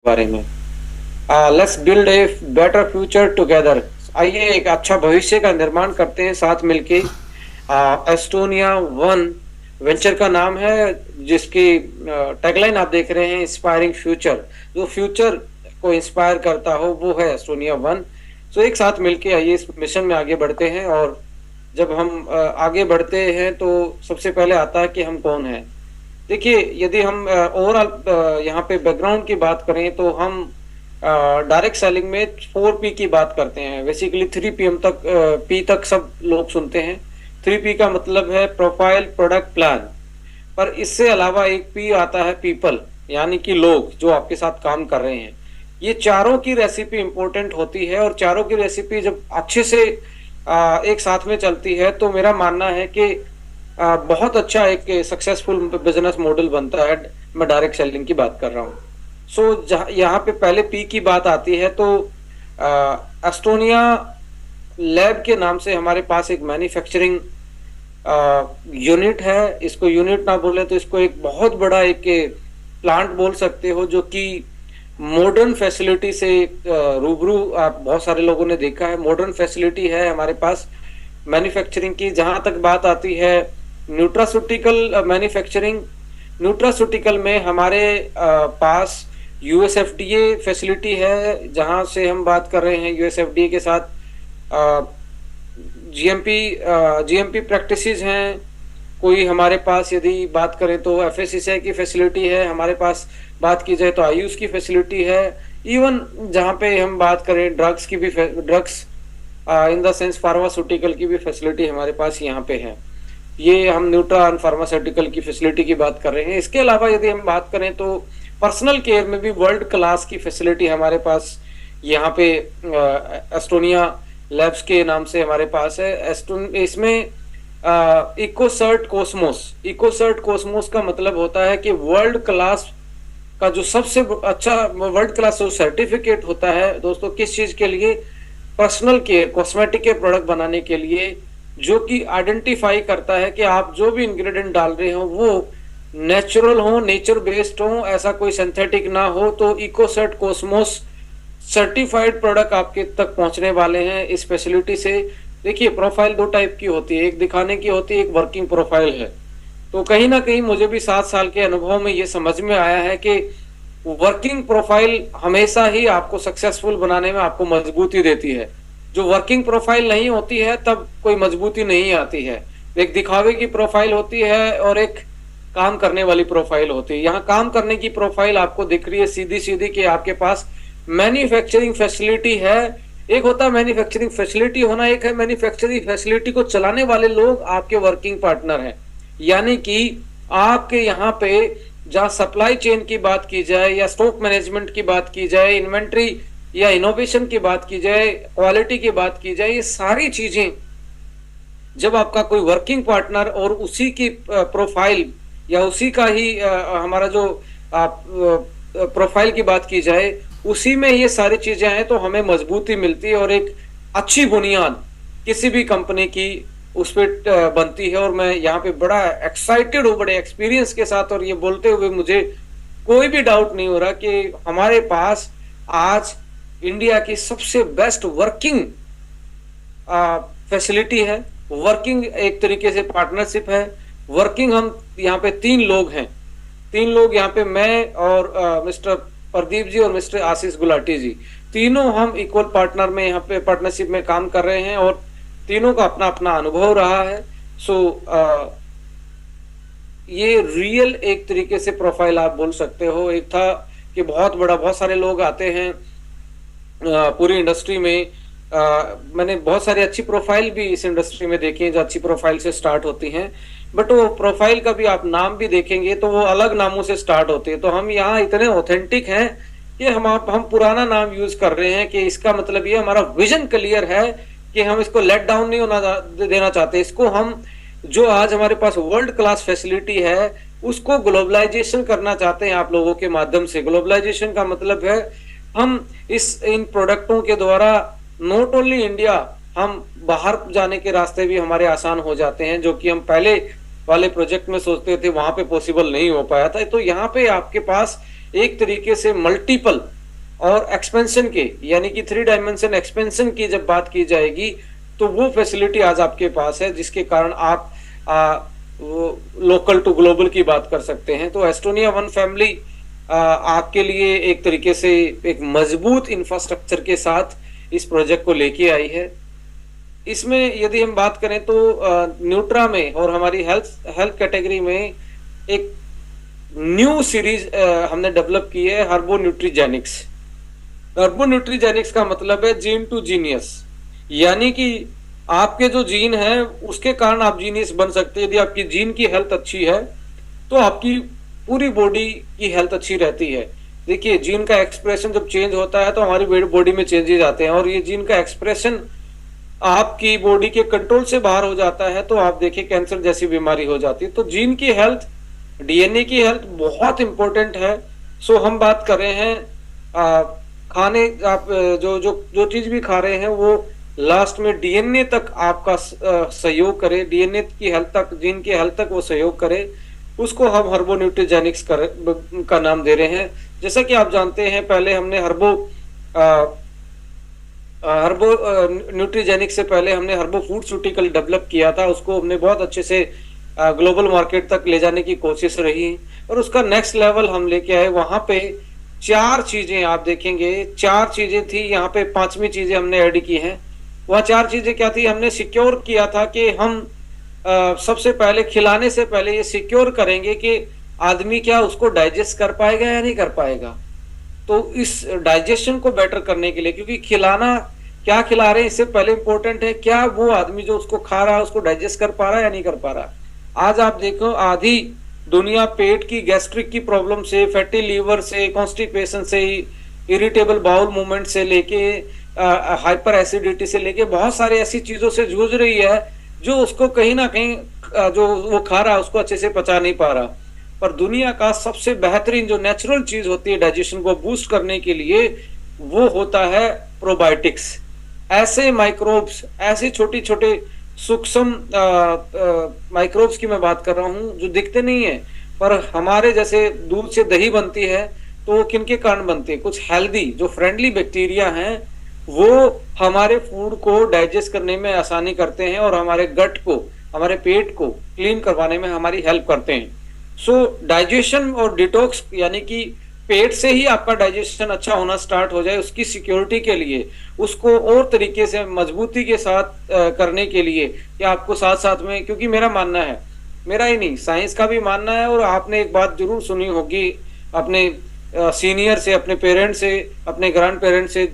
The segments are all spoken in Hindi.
बारे में। Let's build a better future together. आइए एक अच्छा भविष्य का निर्माण करते हैं साथ मिलके। एस्टोनिया वन वेंचर का नाम है, जिसकी टैगलाइन आप देख रहे हैं, इंस्पायरिंग फ्यूचर। जो फ्यूचर को इंस्पायर करता हो वो है एस्टोनिया वन। तो एक साथ मिलके आइए इस मिशन में आगे बढ़ते हैं। और जब हम आगे बढ़ते हैं तो सबसे पहले आता है कि हम कौन हैं। देखिए, यदि हम ओवरऑल यहाँ पे बैकग्राउंड की बात करें तो हम डायरेक्ट सेलिंग में 4P की बात करते हैं। बेसिकली 3PM तक, पी तक सब लोग सुनते हैं। 3P का मतलब है प्रोफाइल, प्रोडक्ट, प्लान। पर इससे अलावा एक पी आता है, पीपल, यानी कि लोग जो आपके साथ काम कर रहे हैं। ये चारों की रेसिपी इंपॉर्टेंट होती है, और चारों की रेसिपी जब अच्छे से एक साथ में चलती है तो मेरा मानना है कि बहुत अच्छा एक सक्सेसफुल बिजनेस मॉडल बनता है। मैं डायरेक्ट सेलिंग की बात कर रहा हूँ। जहाँ यहाँ पे पहले पी की बात आती है तो एस्टोनिया लैब के नाम से हमारे पास एक मैन्युफैक्चरिंग यूनिट है। इसको यूनिट ना बोले तो इसको एक बहुत बड़ा एक प्लांट बोल सकते हो, जो कि मॉडर्न फैसिलिटी से रूबरू आप बहुत सारे लोगों ने देखा है। मॉडर्न फैसिलिटी है हमारे पास मैन्युफैक्चरिंग की। जहां तक बात आती है न्यूट्रास्यूटिकल मैन्युफैक्चरिंग, न्यूट्रास्यूटिकल में हमारे पास यूएसएफडीए फैसिलिटी है, जहां से हम बात कर रहे हैं यूएसएफडीए के साथ जीएमपी जीएमपी प्रैक्टिसेस हैं। कोई हमारे पास यदि बात करें तो एफएससीआई की फैसिलिटी है हमारे पास। बात की जाए तो आयुष की फैसिलिटी है। इवन जहां पे हम बात करें ड्रग्स की भी, drugs in the sense pharmaceutical की भी फैसिलिटी हमारे पास यहाँ पे है। ये हम न्यूट्रा एंड फार्मास्यूटिकल की फैसिलिटी की बात कर रहे हैं। इसके अलावा यदि हम बात करें तो पर्सनल केयर में भी वर्ल्ड क्लास की फैसिलिटी हमारे पास यहाँ पे एस्टोनिया लैब्स के नाम से हमारे पास है। इसमें इकोसर्ट कोस्मोस, इकोसर्ट कोस्मोस का मतलब होता है कि वर्ल्ड क्लास का जो सबसे अच्छा वर्ल्ड क्लास जो सर्टिफिकेट होता है दोस्तों, किस चीज के लिए? पर्सनल केयर, कॉस्मेटिक के प्रोडक्ट बनाने के लिए, जो कि आइडेंटिफाई करता है कि आप जो भी इंग्रेडिएंट डाल रहे हो वो नेचुरल हो, नेचर बेस्ड हो, ऐसा कोई सिंथेटिक ना हो। तो इकोसर्ट कोस्मोस सर्टिफाइड प्रोडक्ट आपके तक पहुंचने वाले हैं इस फैसिलिटी से। देखिए, प्रोफाइल दो टाइप की होती है, एक दिखाने की होती है, एक वर्किंग प्रोफाइल है। तो कहीं ना कहीं मुझे भी 7 साल के अनुभव में ये समझ में आया है कि वर्किंग प्रोफाइल हमेशा ही आपको सक्सेसफुल बनाने में आपको मजबूती देती है। जो वर्किंग प्रोफाइल नहीं होती है तब कोई मजबूती नहीं आती है। एक दिखावे की प्रोफाइल होती है और एक काम करने वाली प्रोफाइल होती है। यहाँ काम करने की प्रोफाइल आपको दिख रही है सीधी सीधी कि आपके पास मैन्युफैक्चरिंग फैसिलिटी है। एक होता है मैन्युफैक्चरिंग फैसिलिटी होना, एक है मैन्युफैक्चरिंग फैसिलिटी को चलाने वाले लोग आपके वर्किंग पार्टनर हैं। यानी कि आपके यहाँ पे जहाँ सप्लाई चेन की बात की जाए या स्टॉक मैनेजमेंट की बात की जाए, इन्वेंट्री या इनोवेशन की बात की जाए, क्वालिटी की बात की जाए, ये सारी चीजें जब आपका कोई वर्किंग पार्टनर और उसी की प्रोफाइल या उसी का ही हमारा जो प्रोफाइल की बात की जाए, उसी में ये सारी चीजें हैं तो हमें मजबूती मिलती है और एक अच्छी बुनियाद किसी भी कंपनी की उस पर बनती है। और मैं यहाँ पे बड़ा एक्साइटेड हूँ, बड़े एक्सपीरियंस के साथ, और ये बोलते हुए मुझे कोई भी डाउट नहीं हो रहा कि हमारे पास आज इंडिया की सबसे बेस्ट वर्किंग फैसिलिटी है। वर्किंग एक तरीके से पार्टनरशिप है। वर्किंग हम यहाँ पे 3 लोग हैं, 3 लोग यहाँ पे, मैं और मिस्टर प्रदीप जी और मिस्टर आशीष गुलाटी जी, तीनों हम इक्वल पार्टनर में यहाँ पे पार्टनरशिप में काम कर रहे हैं और तीनों का अपना अपना अनुभव रहा है। ये रियल एक तरीके से प्रोफाइल आप बोल सकते हो। एक था कि बहुत सारे लोग आते हैं पूरी इंडस्ट्री में। मैंने बहुत सारी अच्छी प्रोफाइल भी इस इंडस्ट्री में देखी है जो अच्छी प्रोफाइल से स्टार्ट होती हैं, बट वो प्रोफाइल का भी आप नाम भी देखेंगे तो वो अलग नामों से स्टार्ट होती है। तो हम यहाँ इतने ऑथेंटिक हैं कि हम पुराना नाम यूज कर रहे हैं कि इसका मतलब ये हमारा विजन क्लियर है कि हम इसको लेट डाउन नहीं होना देना चाहते। इसको हम जो आज हमारे पास वर्ल्ड क्लास फैसिलिटी है उसको ग्लोबलाइजेशन करना चाहते हैं आप लोगों के माध्यम से। ग्लोबलाइजेशन का मतलब है हम इन प्रोडक्टों के द्वारा नॉट ओनली इंडिया, हम बाहर जाने के रास्ते भी हमारे आसान हो जाते हैं, जो कि हम पहले वाले प्रोजेक्ट में सोचते थे वहां पे पॉसिबल नहीं हो पाया था। तो यहाँ पे आपके पास एक तरीके से मल्टीपल और एक्सपेंशन के, यानी कि 3 डायमेंशन एक्सपेंशन की जब बात की जाएगी, तो वो फैसिलिटी आज आपके पास है, जिसके कारण आप लोकल टू ग्लोबल की बात कर सकते हैं। तो एस्टोनिया वन फैमिली आपके लिए एक तरीके से एक मजबूत इंफ्रास्ट्रक्चर के साथ इस प्रोजेक्ट को लेके आई है। इसमें यदि हम बात करें तो न्यूट्रा में और हमारी हेल्थ हेल्थ कैटेगरी में एक न्यू सीरीज हमने डेवलप की है, हर्बो न्यूट्रीजेनिक्स। हर्बो न्यूट्रीजेनिक्स का मतलब है जीन टू जीनियस, यानी कि आपके जो जीन है उसके कारण आप जीनियस बन सकते हैं। यदि आपकी जीन की हेल्थ अच्छी है तो आपकी पूरी बॉडी की हेल्थ अच्छी रहती है। देखिए, जीन का एक्सप्रेशन जब चेंज होता है तो हमारी बॉडी में चेंजेस आते हैं, और ये जीन का एक्सप्रेशन आपकी बॉडी के कंट्रोल से बाहर हो जाता है तो आप देखिए कैंसर जैसी बीमारी हो जाती है। तो जीन की हेल्थ, डीएनए की हेल्थ बहुत इंपॉर्टेंट है। सो हम बात कर रहे हैं खाने, आप जो जो जो चीज भी खा रहे हैं वो लास्ट में डीएनए तक आपका सहयोग करे, डीएनए की हेल्थ तक, जीन की हेल्थ तक वो सहयोग करे, उसको हम हर्बो न्यूट्रीजेनिक्स का नाम दे रहे हैं। जैसा कि आप जानते हैं, पहले हमने हर्बो न्यूट्रीजेनिक्स से पहले हमने हर्बो फूडस्यूटिकल डेवलप किया था, उसको हमने बहुत अच्छे से ग्लोबल मार्केट तक ले जाने की कोशिश रही, और उसका नेक्स्ट लेवल हम लेके आए। वहां पे 4 चीजें आप देखेंगे, 4 चीजें थी, यहाँ पे 5वीं चीजें हमने ऐड की हैं। वह 4 चीजें क्या थी? हमने सिक्योर किया था कि हम सबसे पहले खिलाने से पहले ये सिक्योर करेंगे कि आदमी क्या उसको डाइजेस्ट कर पाएगा या नहीं कर पाएगा। तो इस डाइजेशन को बेटर करने के लिए, क्योंकि खिलाना, क्या खिला रहे हैं इससे पहले इंपॉर्टेंट है क्या वो आदमी जो उसको खा रहा है उसको डाइजेस्ट कर पा रहा है या नहीं कर पा रहा। आज आप देखो, आधी दुनिया पेट की, गैस्ट्रिक की प्रॉब्लम से, फैटी लीवर से, कॉन्स्टिपेशन से, इरिटेबल बाउल मूवमेंट से लेके हाइपर एसिडिटी से लेके बहुत सारी ऐसी चीजों से जूझ रही है जो उसको कहीं ना कहीं जो वो खा रहा है उसको अच्छे से पचा नहीं पा रहा। पर दुनिया का सबसे बेहतरीन जो नेचुरल चीज होती है डाइजेशन को बूस्ट करने के लिए, वो होता है प्रोबायोटिक्स। ऐसे माइक्रोब्स, ऐसे छोटे छोटे सूक्ष्म माइक्रोब्स की मैं बात कर रहा हूं जो दिखते नहीं है, पर हमारे जैसे दूध से दही बनती है तो वो किनके कारण बनती है? कुछ हेल्दी जो फ्रेंडली बैक्टीरिया हैं वो हमारे फूड को डाइजेस्ट करने में आसानी करते हैं और हमारे गट को, हमारे पेट को क्लीन करवाने में हमारी हेल्प करते हैं। सो डाइजेशन और डिटॉक्स, यानी कि पेट से ही आपका डाइजेशन अच्छा होना स्टार्ट हो जाए, उसकी सिक्योरिटी के लिए, उसको और तरीके से मजबूती के साथ करने के लिए, कि आपको साथ साथ में, क्योंकि मेरा मानना है, मेरा ही नहीं साइंस का भी मानना है, और आपने एक बात जरूर सुनी होगी अपने सीनियर से, अपने पेरेंट्स से, अपने ग्रैंड पेरेंट्स से,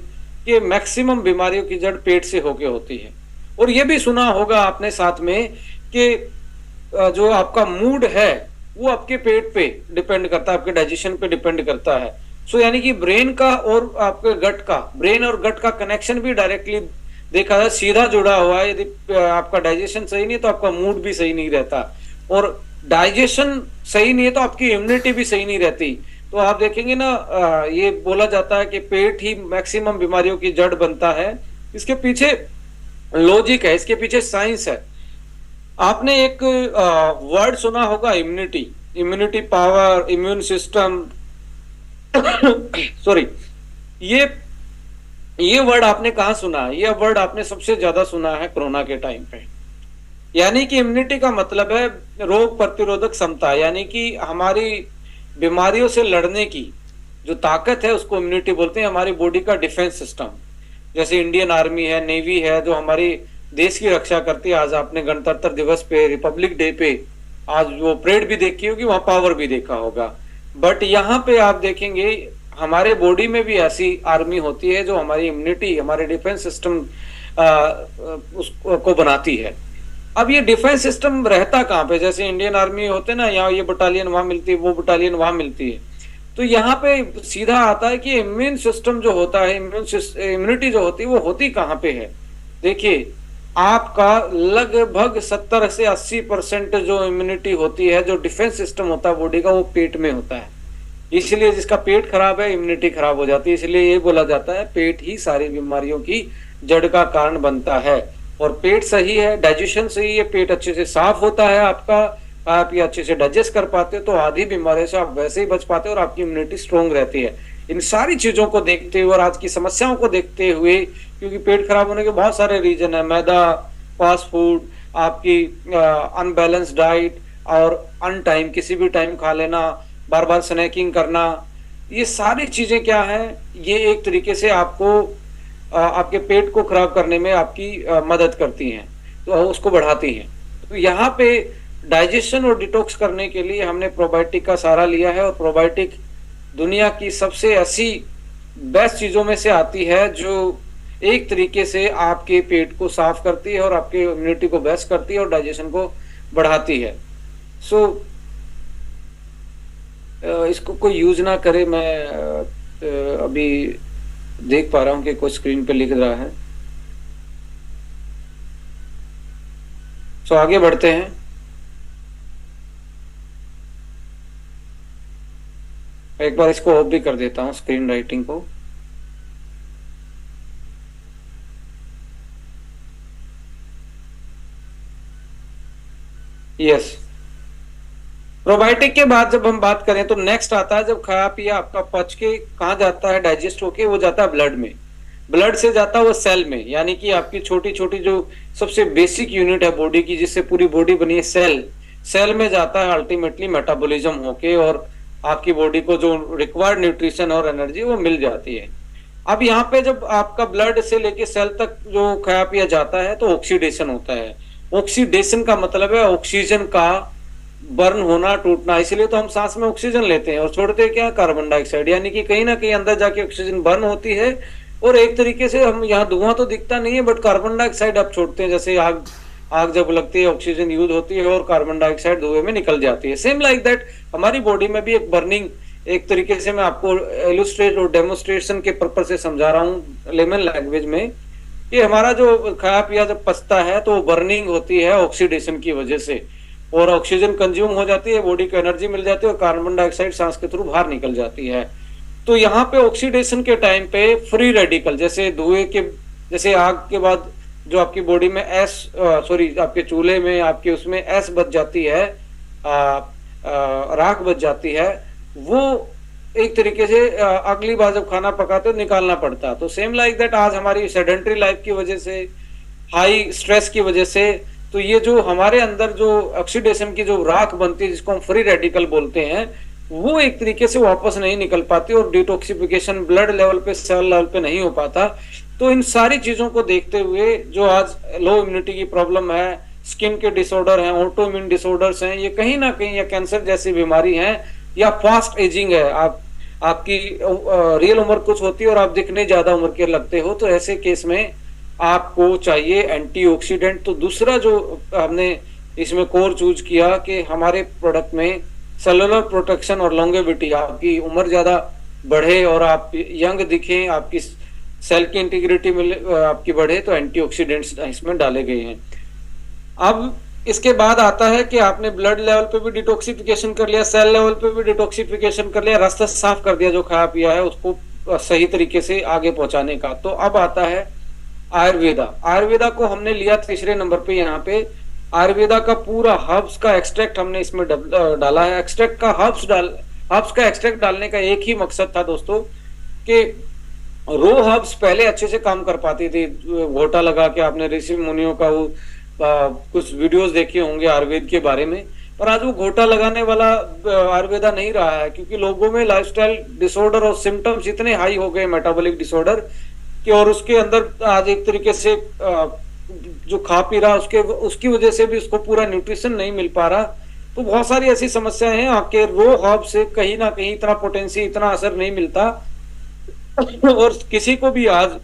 कि मैक्सिमम बीमारियों की जड़ पेट से होके होती है। और ये भी सुना होगा आपने साथ में कि जो आपका मूड है वो आपके पेट पे डिपेंड करता है, आपके डाइजेशन पे डिपेंड करता है। सो यानी कि ब्रेन का और आपके गट का, ब्रेन और गट का कनेक्शन भी डायरेक्टली देखा जाए सीधा जुड़ा हुआ है। यदि आपका डाइजेशन सही नहीं है तो आपका मूड भी सही नहीं रहता, और डाइजेशन सही नहीं है तो आपकी इम्यूनिटी भी सही नहीं रहती। तो आप देखेंगे ना, ये बोला जाता है कि पेट ही मैक्सिमम बीमारियों की जड़ बनता है। इसके पीछे लॉजिक है, इसके पीछे साइंस है। आपने एक वर्ड सुना होगा, immunity, immunity power, immune system sorry, ये वर्ड आपने कहा सुना है? ये वर्ड आपने सबसे ज्यादा सुना है कोरोना के टाइम पे। यानी कि इम्यूनिटी का मतलब है रोग प्रतिरोधक क्षमता, यानी कि हमारी बीमारियों से लड़ने की जो ताकत है उसको इम्यूनिटी बोलते हैं। हमारी बॉडी का डिफेंस सिस्टम, जैसे इंडियन आर्मी है, नेवी है, जो हमारी देश की रक्षा करती है। आज आपने गणतंत्र दिवस पे, रिपब्लिक डे पे आज वो परेड भी देखी होगी, वहां पावर भी देखा होगा। बट यहाँ पे आप देखेंगे हमारे बॉडी में भी ऐसी आर्मी होती है जो हमारी इम्यूनिटी, हमारे डिफेंस सिस्टम उसको बनाती है। अब ये डिफेंस सिस्टम रहता कहाँ पे? जैसे इंडियन आर्मी होते ना, यहाँ ये बटालियन वहां मिलती है, वो बटालियन वहां मिलती है। तो यहाँ पे सीधा आता है कि इम्यून सिस्टम जो होता है, इम्यूनिटी जो होती है वो होती कहाँ पे है? देखिए, आपका लगभग 70 से 80% जो इम्यूनिटी होती है, जो डिफेंस सिस्टम होता है बॉडी का, वो पेट में होता है। इसलिए जिसका पेट खराब है इम्यूनिटी खराब हो जाती है। इसलिए ये बोला जाता है पेट ही सारी बीमारियों की जड़ का कारण बनता है। और पेट सही है, डाइजेशन सही है, पेट अच्छे से साफ होता है आपका, आप ये अच्छे से डाइजेस्ट कर पाते हो तो आधी बीमारियों से आप वैसे ही बच पाते हो और आपकी इम्यूनिटी स्ट्रोंग रहती है। इन सारी चीजों को देखते हुए और आज की समस्याओं को देखते हुए, क्योंकि पेट खराब होने के बहुत सारे रीजन है, मैदा, फास्ट फूड, आपकी अनबैलेंस डाइट और अन टाइम किसी भी टाइम खा लेना, बार बार स्नैकिंग करना, ये सारी चीजें क्या है, ये एक तरीके से आपको आपके पेट को खराब करने में आपकी मदद करती हैं, तो उसको बढ़ाती हैं। तो यहाँ पे डाइजेशन और डिटॉक्स करने के लिए हमने प्रोबायोटिक का सहारा लिया है, और प्रोबायोटिक दुनिया की सबसे ऐसी बेस्ट चीजों में से आती है जो एक तरीके से आपके पेट को साफ करती है और आपके इम्यूनिटी को बेस्ट करती है और डाइजेशन को बढ़ाती है। सो इसको कोई यूज ना करे, मैं अभी देख पा रहा हूं कि कोई स्क्रीन पे लिख रहा है। सो आगे बढ़ते हैं। एक बार इसको ऑफ भी कर देता हूं, स्क्रीन राइटिंग को। यस, प्रोबायोटिक के बाद जब हम बात करें तो नेक्स्ट आता है, जब खाया पिया आपका पच के कहाँ जाता है, डाइजेस्ट होके वो जाता है ब्लड में, ब्लड से जाता है वो सेल में, यानी कि आपकी छोटी छोटी जो सबसे बेसिक यूनिट है बॉडी की, जिससे पूरी बॉडी बनी है, सेल, सेल में जाता है अल्टीमेटली मेटाबॉलिज्म होके, और आपकी बॉडी को जो रिक्वायर्ड न्यूट्रिशन और एनर्जी वो मिल जाती है। अब यहाँ पे जब आपका ब्लड से लेके सेल तक जो खाया पिया जाता है तो ऑक्सीडेशन होता है। ऑक्सीडेशन का मतलब है ऑक्सीजन का बर्न होना, टूटना, इसलिए तो हम सांस में ऑक्सीजन लेते हैं और छोड़ते हैं क्या, कार्बन डाइऑक्साइड, यानी कि कहीं ना कहीं अंदर जाके ऑक्सीजन बर्न होती है, और एक तरीके से हम यहाँ धुआं तो दिखता नहीं है बट कार्बन डाइऑक्साइड आप छोड़ते हैं, जैसे आग, आग जब लगती है ऑक्सीजन यूज होती है और कार्बन डाइऑक्साइड धुएं में निकल जाती है। सेम लाइक दैट हमारी बॉडी में भी एक बर्निंग, एक तरीके से मैं आपको इलुस्ट्रेट और डेमोन्स्ट्रेशन के पर्पज से समझा रहा हूँ लेमन लैंग्वेज में, कि हमारा जो खाया पिया जब पचता है तो बर्निंग होती है ऑक्सीडेशन की वजह से, और ऑक्सीजन कंज्यूम हो जाती है, बॉडी को एनर्जी मिल जाती है और कार्बन डाइऑक्साइड सांस के थ्रू बाहर निकल जाती है। तो यहाँ पे ऑक्सीडेशन के टाइम पे फ्री रेडिकल, जैसे धुएं के, जैसे आग के बाद जो आपकी बॉडी में एस, सॉरी आपके चूल्हे में आपके उसमें एस बच जाती है, राख बच जाती है, वो एक तरीके से अगली बार जब खाना पकाते हो निकालना पड़ता है। तो सेम लाइक दैट आज हमारी सेडेंटरी लाइफ की वजह से, हाई स्ट्रेस की वजह से, तो ये जो हमारे अंदर जो ऑक्सीडेशन की जो राख बनती है जिसको हम फ्री रेडिकल बोलते हैं, वो एक तरीके से वापस नहीं निकल पाती और डिटॉक्सिफिकेशन ब्लड लेवल पे, सेल लेवल पे नहीं हो पाता। तो इन सारी चीजों को देखते हुए जो आज लो इम्यूनिटी की प्रॉब्लम है, स्किन के डिसऑर्डर हैं, ऑटो इम्यून डिसऑर्डर्स हैं, ये कहीं ना कहीं, या कैंसर जैसी बीमारी है, या फास्ट एजिंग है, आपकी रियल उम्र कुछ होती है और आप दिखने ज्यादा उम्र के लगते हो, तो ऐसे केस में आपको चाहिए एंटीऑक्सीडेंट। तो दूसरा जो हमने इसमें कोर चूज किया कि हमारे प्रोडक्ट में सेलुलर प्रोटेक्शन और लॉन्गेविटी, आपकी उम्र ज्यादा बढ़े और आप यंग दिखें, आपकी सेल की इंटीग्रिटी आपकी बढ़े, तो एंटीऑक्सीडेंट्स इसमें डाले गए हैं। अब इसके बाद आता है कि आपने ब्लड लेवल पे भी डिटॉक्सिफिकेशन कर लिया, सेल लेवल पे भी डिटॉक्सिफिकेशन कर लिया, रास्ता साफ कर दिया जो खाया पिया है उसको सही तरीके से आगे पहुंचाने का। तो अब आता है आयुर्वेदा। आयुर्वेदा को हमने लिया तीसरे नंबर पे। यहाँ पे आयुर्वेदा का पूरा हर्ब्स का एक्सट्रैक्ट हमने इसमें डाला है। एक्सट्रैक्ट का हर्ब्स का एक्सट्रैक्ट डालने का एक ही मकसद था दोस्तों, कि रो हर्ब्स पहले अच्छे से काम कर पाती थी, घोटा लगा के, आपने ऋषि मुनियों का वो कुछ वीडियोस देखे होंगे आयुर्वेद के बारे में, पर आज वो घोटा लगाने वाला आयुर्वेदा नहीं रहा है, क्योंकि लोगों में लाइफस्टाइल डिसऑर्डर और सिम्टम्स इतने हाई हो गए, मेटाबॉलिक डिसऑर्डर कि, और उसके अंदर आज एक तरीके से जो खा पी रहा उसकी वजह से भी उसको पूरा न्यूट्रिशन नहीं मिल पा रहा। तो बहुत सारी ऐसी समस्याएं हैं, आपके रो हर्ब से कहीं ना कहीं इतना पोटेंशियल, इतना असर नहीं मिलता, और किसी को भी आज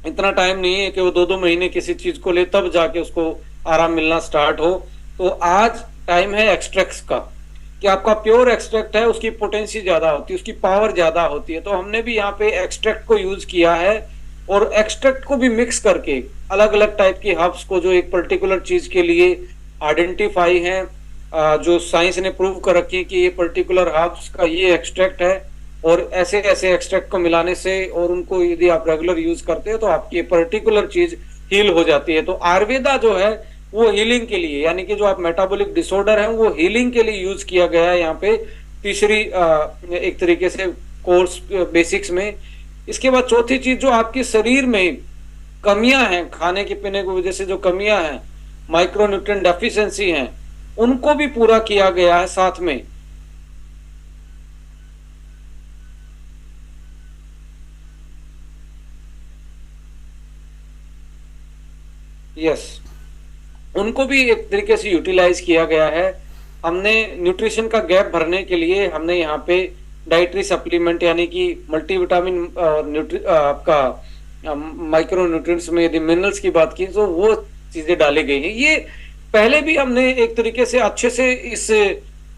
इतना टाइम नहीं है कि वो 2-2 महीने किसी चीज को ले तब जाके उसको आराम मिलना स्टार्ट हो। तो आज टाइम है एक्सट्रैक्ट्स का, कि आपका प्योर एक्सट्रैक्ट है, उसकी पोटेंसी ज्यादा होती है, उसकी पावर ज्यादा होती है। तो हमने भी यहाँ पे एक्सट्रैक्ट को यूज किया है, और एक्सट्रैक्ट को भी मिक्स करके अलग अलग टाइप की हर्ब्स को जो एक पर्टिकुलर चीज के लिए आइडेंटिफाई है, जो साइंस ने प्रूव कर रखी है कि ये पर्टिकुलर हर्ब्स का ये एक्सट्रैक्ट है, और ऐसे ऐसे एक्सट्रैक्ट को मिलाने से और उनको यदि आप रेगुलर यूज करते हो तो आपकी पर्टिकुलर चीज हील हो जाती है। तो आयुर्वेदा जो है वो हीलिंग के लिए, यानी कि जो आप मेटाबॉलिक डिसऑर्डर है वो हीलिंग के लिए यूज किया गया है यहाँ पे। तीसरी एक तरीके से कोर्स बेसिक्स में। इसके बाद चौथी चीज, जो आपके शरीर में कमियां हैं, खाने के पीने की वजह से जो कमियां हैं, माइक्रोन्यूट्रिएंट डेफिशिएंसी हैं, उनको भी पूरा किया गया है साथ में। यस, उनको भी एक तरीके से यूटिलाइज किया गया है। हमने न्यूट्रिशन का गैप भरने के लिए हमने यहाँ पे डाइटरी सप्लीमेंट यानी कि मल्टीविटामिन आपका माइक्रो न्यूट्रिएंट्स में यदि मिनरल्स की बात की तो वो चीजें डाली गई हैं। ये पहले भी हमने एक तरीके से अच्छे से इस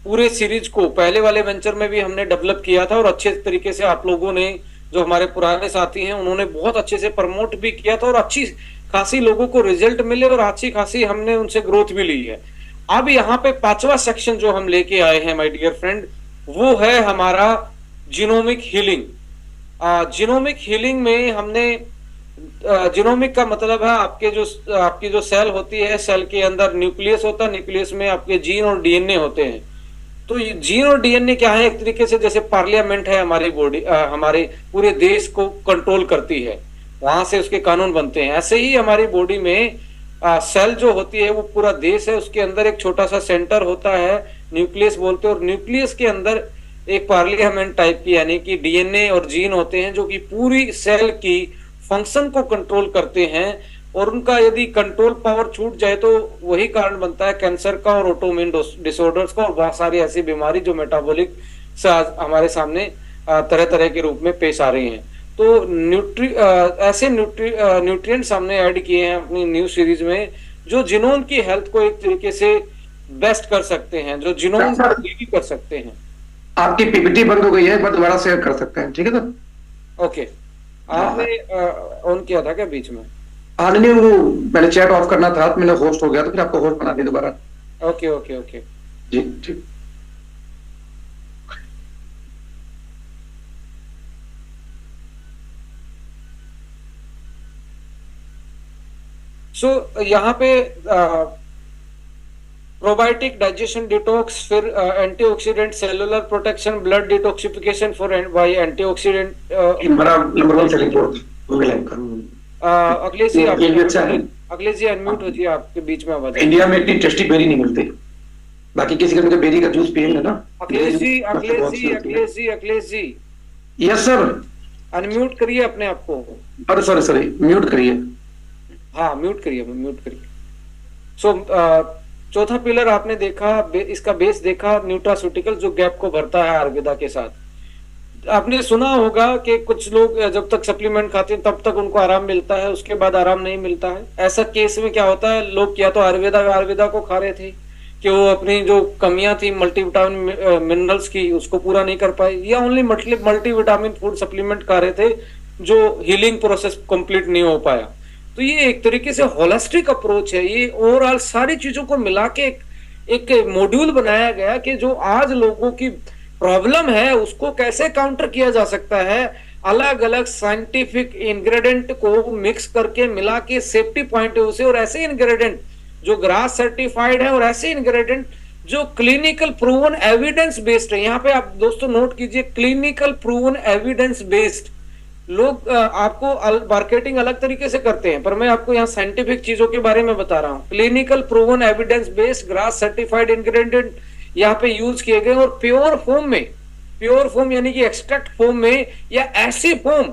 पूरे सीरीज को पहले वाले वेंचर में भी हमने डेवलप किया था, और अच्छे तरीके से आप लोगों ने, जो हमारे पुराने साथी हैं, उन्होंने बहुत अच्छे से प्रमोट भी किया था, और अच्छी खासी लोगों को रिजल्ट मिले और अच्छी खासी हमने उनसे ग्रोथ भी ली है। अब यहाँ पे पांचवा सेक्शन जो हम लेके आए हैं माय डियर फ्रेंड, वो है हमारा जीनोमिक हीलिंग। जीनोमिक हीलिंग में हमने, जीनोमिक का मतलब है आपकी जो सेल होती है, सेल के अंदर न्यूक्लियस होता है, न्यूक्लियस में आपके जीन और डीएनए होते हैं। तो ये जीन और डीएनए क्या है, एक तरीके से जैसे पार्लियामेंट है हमारी बॉडी, हमारे पूरे देश को कंट्रोल करती है, वहां से उसके कानून बनते हैं। ऐसे ही हमारी बॉडी में सेल जो होती है वो पूरा देश है, उसके अंदर एक छोटा सा सेंटर होता है, न्यूक्लियस बोलते हैं, और न्यूक्लियस के अंदर एक पार्लियामेंट टाइप की यानी कि डीएनए और जीन होते हैं, जो कि पूरी सेल की फंक्शन को कंट्रोल करते हैं। और उनका यदि कंट्रोल पावर छूट जाए तो वही कारण बनता है कैंसर का और ऑटोइम्यून डिसऑर्डर्स का, और बहुत सारी ऐसी बीमारी जो मेटाबॉलिक से आज हमारे सामने तरह तरह के रूप में पेश आ रही हैं। तो ऐसे न्यूट्रिएंट्स हमने ऐड किए हैं अपनी न्यू सीरीज में, जो जिनोम की हेल्थ को एक तरीके से बेस्ट कर सकते हैं, जो जिनोम भी कर सकते हैं। आपकी पीपीटी बंद हो गई है, एक बार दोबारा शेयर कर सकते हैं, ठीक है सर? ओके, आपने ऑन किया था क्या बीच में? हाँ नहीं, वो मैंने चैट ऑफ करना था, मैंने होस्ट हो गया तो फिर आपको होस्ट बना दिया दोबारा। ओके ओके ओके जी ठीक। यहाँ पे प्रोबायोटिक डाइजेशन डिटॉक्स, फिर antioxidant cellular protection, blood detoxification for by antioxidant. हमारा number 1 selling product Akhilesh ji, ये भी अच्छा है। अखिलेश जी अनम्यूट हो जी, आपके बीच में आवाज। इंडिया में इतनी टेस्टी बेरी नहीं मिलती, बाकी किसी का बेरी का जूस पियेंगे ना। Akhilesh ji, Akhilesh ji, Akhilesh ji, Akhilesh ji, yes sir, unmute करिए अपने आप को। अरे सॉरी सॉरी, म्यूट करिए। हाँ म्यूट करिए, म्यूट करिए। सो चौथा पिलर आपने देखा, इसका बेस देखा, न्यूट्रास्यूटिकल, जो गैप को भरता है आयुर्वेदा के साथ। आपने सुना होगा कि कुछ लोग जब तक सप्लीमेंट खाते हैं तब तक उनको आराम मिलता है, उसके बाद आराम नहीं मिलता है। ऐसा केस में क्या होता है, लोग क्या तो आयुर्वेदा को खा रहे थे कि वो अपनी जो कमियां थी मल्टीविटामिन मिनरल्स की उसको पूरा नहीं कर पाए, या ओनली मल्टीविटामिन फूड सप्लीमेंट खा रहे थे जो हीलिंग प्रोसेस कंप्लीट नहीं हो पाया। तो ये एक तरीके से होलिस्टिक अप्रोच है, ये ओवरऑल सारी चीजों को मिला के एक मॉड्यूल बनाया गया कि जो आज लोगों की प्रॉब्लम है उसको कैसे काउंटर किया जा सकता है। अलग अलग साइंटिफिक इंग्रेडिएंट को मिक्स करके मिला के सेफ्टी पॉइंट ऑफ व्यू से, और ऐसे इंग्रेडिएंट जो ग्रास सर्टिफाइड है, और ऐसे इंग्रेडिएंट जो क्लिनिकल प्रूवन एविडेंस बेस्ड है। यहाँ पे आप दोस्तों नोट कीजिए, क्लिनिकल प्रूवन एविडेंस बेस्ड। लोग आपको मार्केटिंग अलग तरीके से करते हैं, पर मैं आपको यहाँ साइंटिफिक चीजों के बारे में बता रहा हूँ। Clinical proven evidence based grass certified ingredient यहाँ पे यूज किए गए, और प्योर फॉर्म में, प्योर फॉर्म यानी कि एक्सट्रैक्ट फॉर्म में, या ऐसी फॉर्म।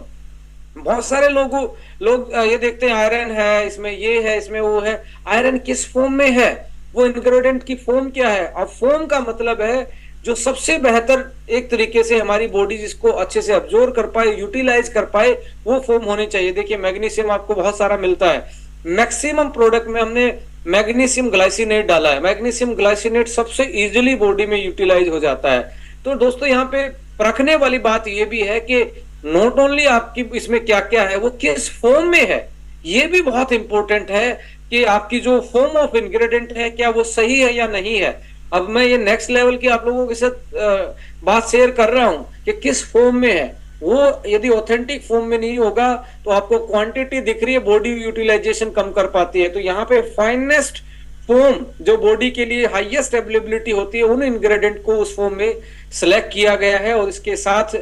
बहुत सारे लोग ये देखते हैं आयरन है इसमें, ये है इसमें, वो है। आयरन किस फॉर्म में है, वो इंग्रेडिएंट की फॉर्म क्या है। और फॉर्म का मतलब है जो सबसे बेहतर एक तरीके से हमारी बॉडी जिसको अच्छे से अब्जॉर्ब कर पाए, यूटिलाइज कर पाए, वो फॉर्म होनी चाहिए। देखिए मैग्नीशियम आपको बहुत सारा मिलता है, मैक्सिमम प्रोडक्ट में हमने मैग्नीशियम ग्लाइसिनेट डाला है। मैग्नीशियम ग्लाइसिनेट सबसे इजीली बॉडी में यूटिलाइज हो जाता है। तो दोस्तों यहाँ पे रखने वाली बात ये भी है कि नॉट ओनली आपकी इसमें क्या क्या है, वो किस फॉर्म में है, ये भी बहुत इंपॉर्टेंट है कि आपकी जो फॉर्म ऑफ इंग्रेडिएंट है क्या वो सही है या नहीं है। अब मैं ये नेक्स्ट लेवल की आप लोगों के साथ बात शेयर कर रहा हूं कि किस फॉर्म में है। वो यदि ऑथेंटिक फॉर्म में नहीं होगा तो आपको क्वांटिटी दिख रही है, बॉडी यूटिलाइजेशन कम कर पाती है। तो यहाँ पे फाइनेस्ट फॉर्म जो बॉडी के लिए हाईएस्ट अवेलेबिलिटी होती है, उन इंग्रेडिएंट को उस फॉर्म में सिलेक्ट किया गया है, और इसके साथ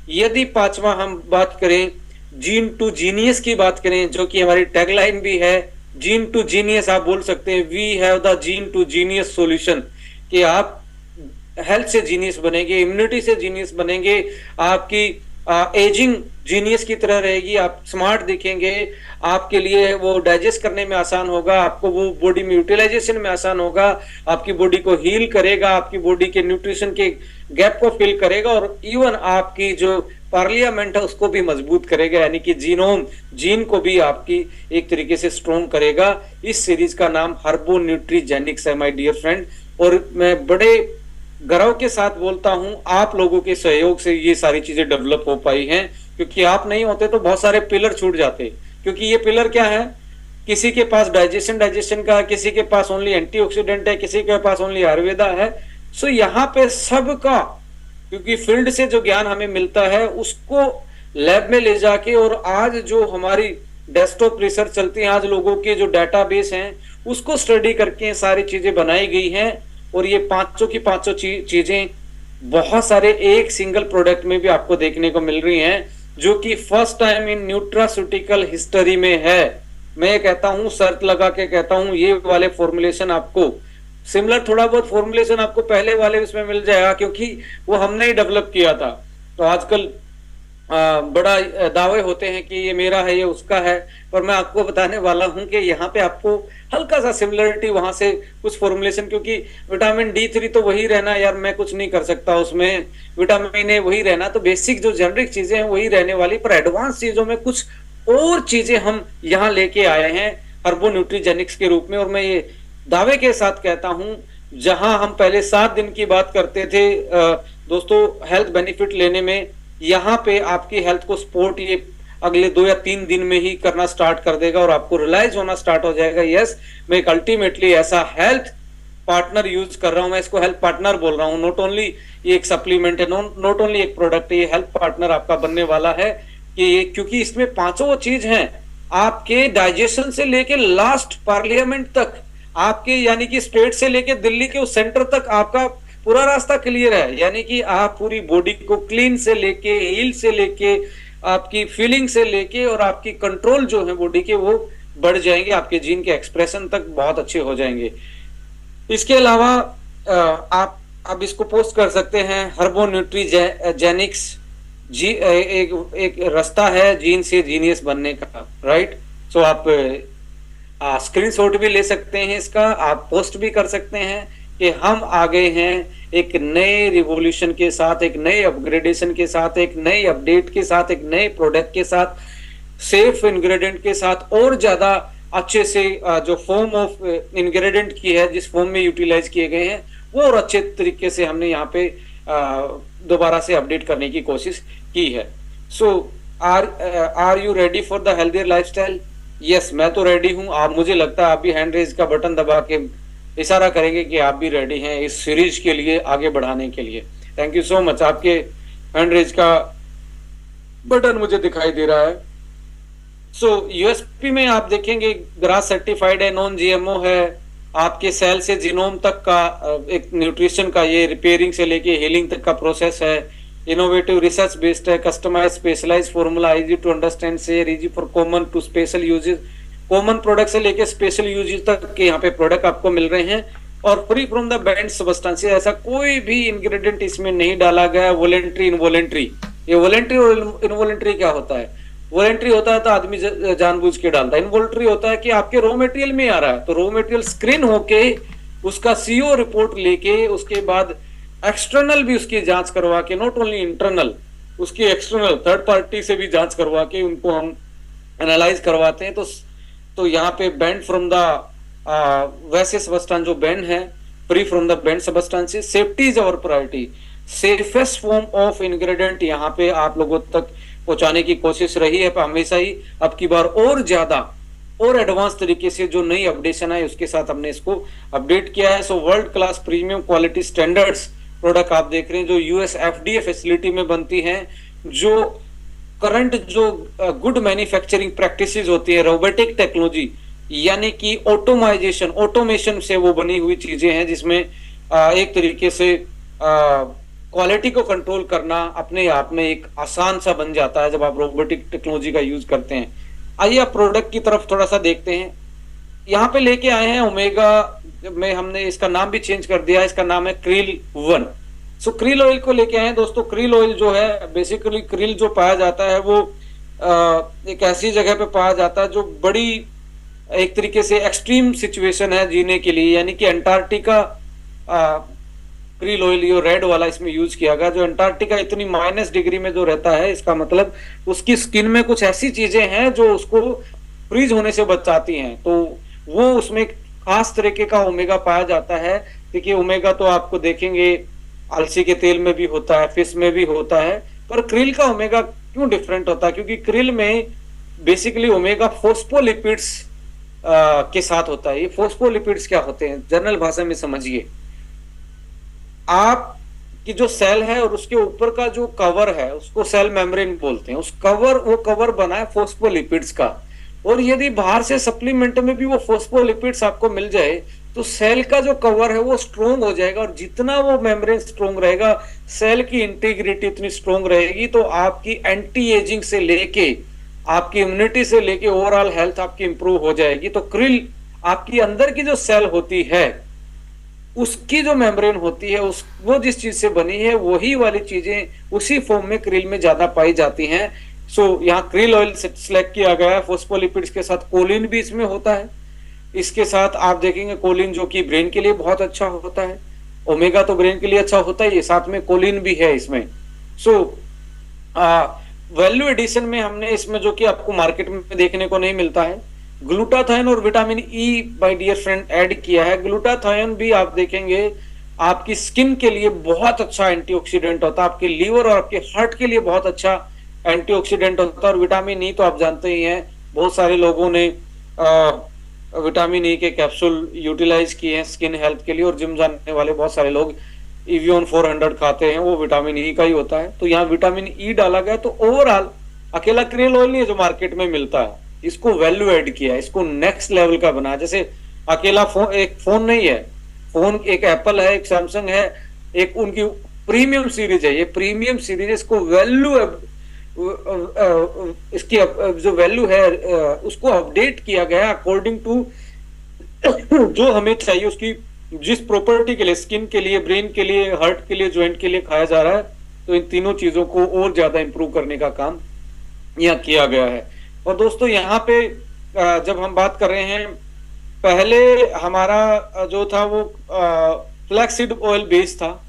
यदि पांचवा हम बात करें जीन टू जीनियस की बात करें, जो कि हमारी टैगलाइन भी है, जीन टू जीनियस आप बोल सकते हैं, we have the gene to genius solution, कि आप हेल्थ से जीनियस बनेंगे, इम्यूनिटी से जीनियस बनेंगे, आपकी एजिंग जीनियस की तरह रहेगी, आप स्मार्ट दिखेंगे, आपके लिए वो डाइजेस्ट करने में आसान होगा, आपको वो बॉडी में यूटिलाइजेशन में आसान होगा, आपकी बॉडी को हील करेगा, आपकी बॉडी के न्यूट्रिशन के गैप को फिल करेगा, और इवन आपकी जो पार्लियामेंट है उसको भी मजबूत करेगा, यानी कि जीनोम, जीन को भी आपकी एक तरीके से स्ट्रॉन्ग करेगा। इस सीरीज का नाम हर्बो न्यूट्रीजेनिक्स है माय डियर फ्रेंड, और मैं बड़े गर्व के साथ बोलता हूं आप लोगों के सहयोग से ये सारी चीजें डेवलप हो पाई हैं, क्योंकि आप नहीं होते तो बहुत सारे पिलर छूट जाते। क्योंकि ये पिलर क्या है, किसी के पास डाइजेशन का, किसी के पास ओनली एंटीऑक्सीडेंट है, किसी के पास ओनली आयुर्वेदा है। सो यहाँ पे सबका, क्योंकि फील्ड से जो ज्ञान हमें मिलता है उसको लैब में ले जाके, और आज जो हमारी डेस्कटॉप रिसर्च चलती है, आज लोगों के जो डाटाबेस हैं उसको स्टडी करके सारी चीजें बनाई गई हैं। और ये पांचों की पांचों चीजें बहुत सारे एक सिंगल प्रोडक्ट में भी आपको देखने को मिल रही हैं, जो कि first time in nutraceutical history में है। मैं कहता हूं, शर्त लगा के कहता हूं, ये वाले फॉर्मुलेशन आपको सिमिलर, थोड़ा बहुत फॉर्मुलेशन आपको पहले वाले उसमें मिल जाएगा, क्योंकि वो हमने ही डेवलप किया था। तो आजकल बड़ा दावे होते हैं कि ये मेरा है, ये उसका है, पर मैं आपको बताने वाला हूं कि यहाँ पे आपको हल्का सा सिमिलरिटी वहां से कुछ फॉर्मुलेशन, क्योंकि विटामिन D3 तो वही रहना यार, मैं कुछ नहीं कर सकता उसमें, विटामिन ए वही रहना, तो बेसिक जो जेनरिक चीजें हैं वही रहने वाली, पर एडवांस चीजों में कुछ और चीजें हम यहाँ लेके आए हैं हर्बो न्यूट्रीजेनिक्स के रूप में। और मैं ये दावे के साथ कहता हूं, जहां हम पहले 7 दिन की बात करते थे दोस्तों हेल्थ बेनिफिट लेने में, यहाँ पे आपकी हेल्थ को सपोर्ट ये अगले 2 या 3 दिन में ही करना स्टार्ट कर देगा, और आपको रियलाइज होना स्टार्ट हो जाएगा, यस मैं एक अल्टीमेटली ऐसा हेल्थ पार्टनर यूज कर रहा हूं, मैं इसको हेल्थ पार्टनर बोल रहा हूं, नॉट ओनली ये एक सप्लीमेंट है, नॉट ओनली एक प्रोडक्ट है, ये हेल्थ पार्टनर आपका बनने वाला है। कि ये, क्योंकि इसमें पांचों वो चीज हैं, आपके डाइजेशन से लेके लास्ट पार्लियामेंट तक, आपके यानी कि स्टेट से लेके दिल्ली के उस सेंटर तक आपका पूरा रास्ता क्लियर है, यानी कि आप पूरी बॉडी को क्लीन से लेके, हील से लेके, आपकी फीलिंग से लेके, और आपकी कंट्रोल जो है बॉडी के वो बढ़ जाएंगे, आपके जीन के एक्सप्रेशन तक बहुत अच्छे हो जाएंगे। इसके अलावा आप अब इसको पोस्ट कर सकते हैं हर्बो न्यूट्रीजेनिक्स एक रास्ता है जीन से जीनियस बनने का, राइट। सो आप स्क्रीनशॉट भी ले सकते हैं इसका, आप पोस्ट भी कर सकते हैं कि हम आ गए हैं एक नए रिवॉल्यूशन के साथ, एक नए अपग्रेडेशन के साथ, एक नए अपडेट के साथ, एक नए प्रोडक्ट के साथ, सेफ इंग्रेडिएंट के साथ, और ज्यादा अच्छे से जो फॉर्म ऑफ इंग्रेडिएंट की है, जिस फॉर्म में यूटिलाइज किए गए हैं, वो और अच्छे तरीके से हमने यहाँ पे दोबारा से अपडेट करने की कोशिश की है। So are you ready for the healthier lifestyle? Yes, मैं तो रेडी हूँ। आप, मुझे लगता है आप भी हैंड रेज का बटन दबा के इशारा करेंगे कि आप भी रेडी हैं इस सीरीज के लिए आगे बढ़ाने के लिए। Thank you so much. आपके हैंड रेज का बटन मुझे दिखाई दे रहा है। सो यूएसपी में आप देखेंगे ग्रास सर्टिफाइड है, नॉन जीएमओ है, आपके सेल से जीनोम तक का एक न्यूट्रिशन का ये रिपेयरिंग से लेके हीलिंग तक का प्रोसेस है, इनोवेटिव रिसर्च बेस्ड है, customise specialise formula, easy to understand, share, easy for common to special uses, common product से लेके स्पेशल यूजेस तक के यहाँ पे प्रोडक्ट आपको मिल रहे हैं, और free from the band substances. ऐसा कोई भी इंग्रेडिएंट इसमें नहीं डाला गया वॉलेंट्री इनवॉलेंट्री। ये वॉलेंट्री और इनवॉलेंट्री क्या होता है? वॉलेंट्री होता है तो आदमी जानबूझ के डालता है, इनवॉलेंट्री होता है कि आपके रॉ मटेरियल में आ रहा है, तो रॉ मटेरियल स्क्रीन होके उसका सीओ रिपोर्ट लेके, उसके बाद एक्सटर्नल भी उसकी जांच करवा के, नॉट ओनली इंटरनल, उसकी एक्सटर्नल थर्ड पार्टी से भी जांच करवा के उनको हम एनालाइज करवाते हैं। तो यहाँ पे बैंड फ्रॉम द वैसे सबस्टेंस जो बैंड है, free from the banned substances, safety is our priority, safest form of ingredient यहाँ पे आप लोगों तक पहुंचाने की कोशिश रही है हमेशा ही। अब की बार और ज्यादा और एडवांस तरीके से जो नई अपडेशन है उसके साथ हमने इसको अपडेट किया है। So world class premium quality standards product आप देख रहे हैं जो यूएस एफडीए फैसिलिटी में बनती हैं, जो करंट जो गुड मैन्युफैक्चरिंग प्रैक्टिसेस होती है, रोबोटिक टेक्नोलॉजी यानी कि ऑटोमेशन से वो बनी हुई चीजें हैं, जिसमें एक तरीके से क्वालिटी को कंट्रोल करना अपने आप में एक आसान सा बन जाता है जब आप रोबोटिक टेक्नोलॉजी का यूज करते हैं। आइए आप प्रोडक्ट की तरफ थोड़ा सा देखते हैं। यहाँ पे लेके आए हैं ओमेगा में, हमने इसका नाम भी चेंज कर दिया है, इसका नाम है क्रिल वन। सो क्रिल ऑयल को लेके आए हैं दोस्तों। क्रिल ऑयल जो है बेसिकली क्रिल जो पाया जाता है वो एक ऐसी जगह पे पाया जाता है जो बड़ी एक तरीके से एक्सट्रीम सिचुएशन है जीने के लिए, यानी कि अंटार्कटिका क्रिल ऑयल ये रेड वाला इसमें यूज किया गया। जो अंटार्कटिका इतनी -डिग्री में जो रहता है, इसका मतलब उसकी स्किन में कुछ ऐसी चीजें हैं जो उसको फ्रीज होने से बचाती हैं, तो वो उसमें खास तरीके का ओमेगा पाया जाता है। देखिए ओमेगा तो आपको देखेंगे अलसी के तेल में भी होता है, फिश में भी होता है, पर क्रिल का ओमेगा क्यों डिफरेंट होता है? क्योंकि क्रिल में बेसिकली ओमेगा फोस्फोलिपिड्स के साथ होता है। ये फोस्फोलिपिड्स क्या होते हैं जनरल भाषा में समझिए। आप की जो सेल है और उसके ऊपर का जो कवर है उसको सेल मेम्ब्रेन बोलते हैं। वो कवर बना है फोस्फोलिपिड्स का, और यदि बाहर से सप्लीमेंट में भी वो फोस्फोलिपिड्स आपको मिल जाए तो सेल का जो कवर है वो स्ट्रोंग हो जाएगा, और जितना वो मेम्ब्रेन स्ट्रोंग रहेगा, सेल की इंटीग्रिटी इतनी स्ट्रोंग रहेगी, तो आपकी एंटी एजिंग से लेके आपकी इम्यूनिटी से लेके ओवरऑल हेल्थ आपकी इंप्रूव हो जाएगी। तो क्रिल आपकी अंदर की जो सेल होती है उसकी जो मेम्ब्रेन होती है उस वो जिस चीज से बनी है वही वाली चीजें उसी फॉर्म में क्रिल में ज्यादा पाई जाती हैं। सो यहाँ क्रिल ऑयल सिलेक्ट किया गया है। फोस्फोलिपिड्स के साथ कोलिन भी इसमें होता है। इसके साथ आप देखेंगे कोलिन जो कि ब्रेन के लिए बहुत अच्छा होता है। ओमेगा तो ब्रेन के लिए अच्छा होता है, ये साथ में कोलिन भी है इसमें। सो वैल्यू एडिशन में हमने इसमें जो कि आपको मार्केट में देखने को नहीं मिलता है, ग्लूटाथाइन और vitamin E by dear friend add किया है। ग्लूटाथाइन भी आप देखेंगे आपकी स्किन के लिए बहुत अच्छा एंटीऑक्सीडेंट होता है, आपके लीवर और आपके हार्ट के लिए बहुत अच्छा एंटीऑक्सीडेंट होता है। और विटामिन ई तो आप जानते ही हैं, बहुत सारे लोगों ने विटामिन ई के कैप्सूल यूटिलाइज किए हैं स्किन हेल्थ के लिए, और जिम जाने वाले बहुत सारे लोग इवियन 400 खाते हैं, वो विटामिन ई का ही होता है। तो यहाँ विटामिन ई डाला गया। तो ओवरऑल अकेला क्रिल ऑयल नहीं है जो मार्केट में मिलता है, इसको वैल्यू ऐड किया है, इसको नेक्स्ट लेवल का बनाया। जैसे अकेला फोन एक फोन नहीं है, फोन एक एप्पल है, एक सैमसंग है, एक उनकी प्रीमियम सीरीज है, ये प्रीमियम सीरीज, इसको वैल्यू इसकी जो वैल्यू है उसको अपडेट किया गया अकॉर्डिंग टू जो हमें चाहिए, उसकी जिस प्रॉपर्टी के लिए, स्किन के लिए, ब्रेन के लिए, हार्ट के लिए, ज्वाइंट के लिए खाया जा रहा है। तो इन तीनों चीजों को और ज्यादा इंप्रूव करने का काम यहाँ किया गया है। और दोस्तों यहाँ पे जब हम बात कर रहे हैं, पहले हमारा जो था वो फ्लैक्सीड ऑयल बेस्ड था,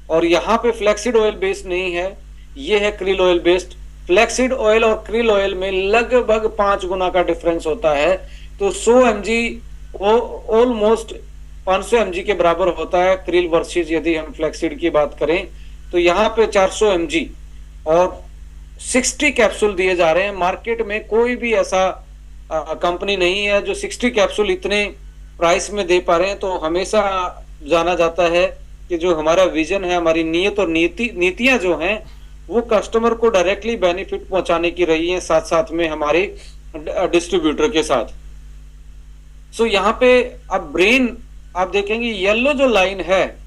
और यहाँ पे फ्लैक्सीड ऑयल बेस्ड नहीं है, ये है krill oil based. Flaxseed oil और क्रिल ऑयल में लगभग 5 गुना का डिफरेंस होता है। तो 100 mg ऑलमोस्ट 500 mg के बराबर होता है क्रिल वर्सेस यदि हम फ्लैक्सीड की बात करें तो यहाँ पे 400 mg और 60 कैप्सूल दिए जा रहे हैं। मार्केट में कोई भी ऐसा कंपनी नहीं है जो 60 कैप्सूल इतने प्राइस में दे पा रहे हैं। तो हमेशा जाना जाता है कि जो हमारा विजन है, हमारी नीयत और नीतियां जो हैं वो कस्टमर को डायरेक्टली बेनिफिट पहुंचाने की रही है, साथ साथ में हमारे डिस्ट्रीब्यूटर के साथ। सो यहाँ पे अब ब्रेन आप देखेंगे येलो जो लाइन है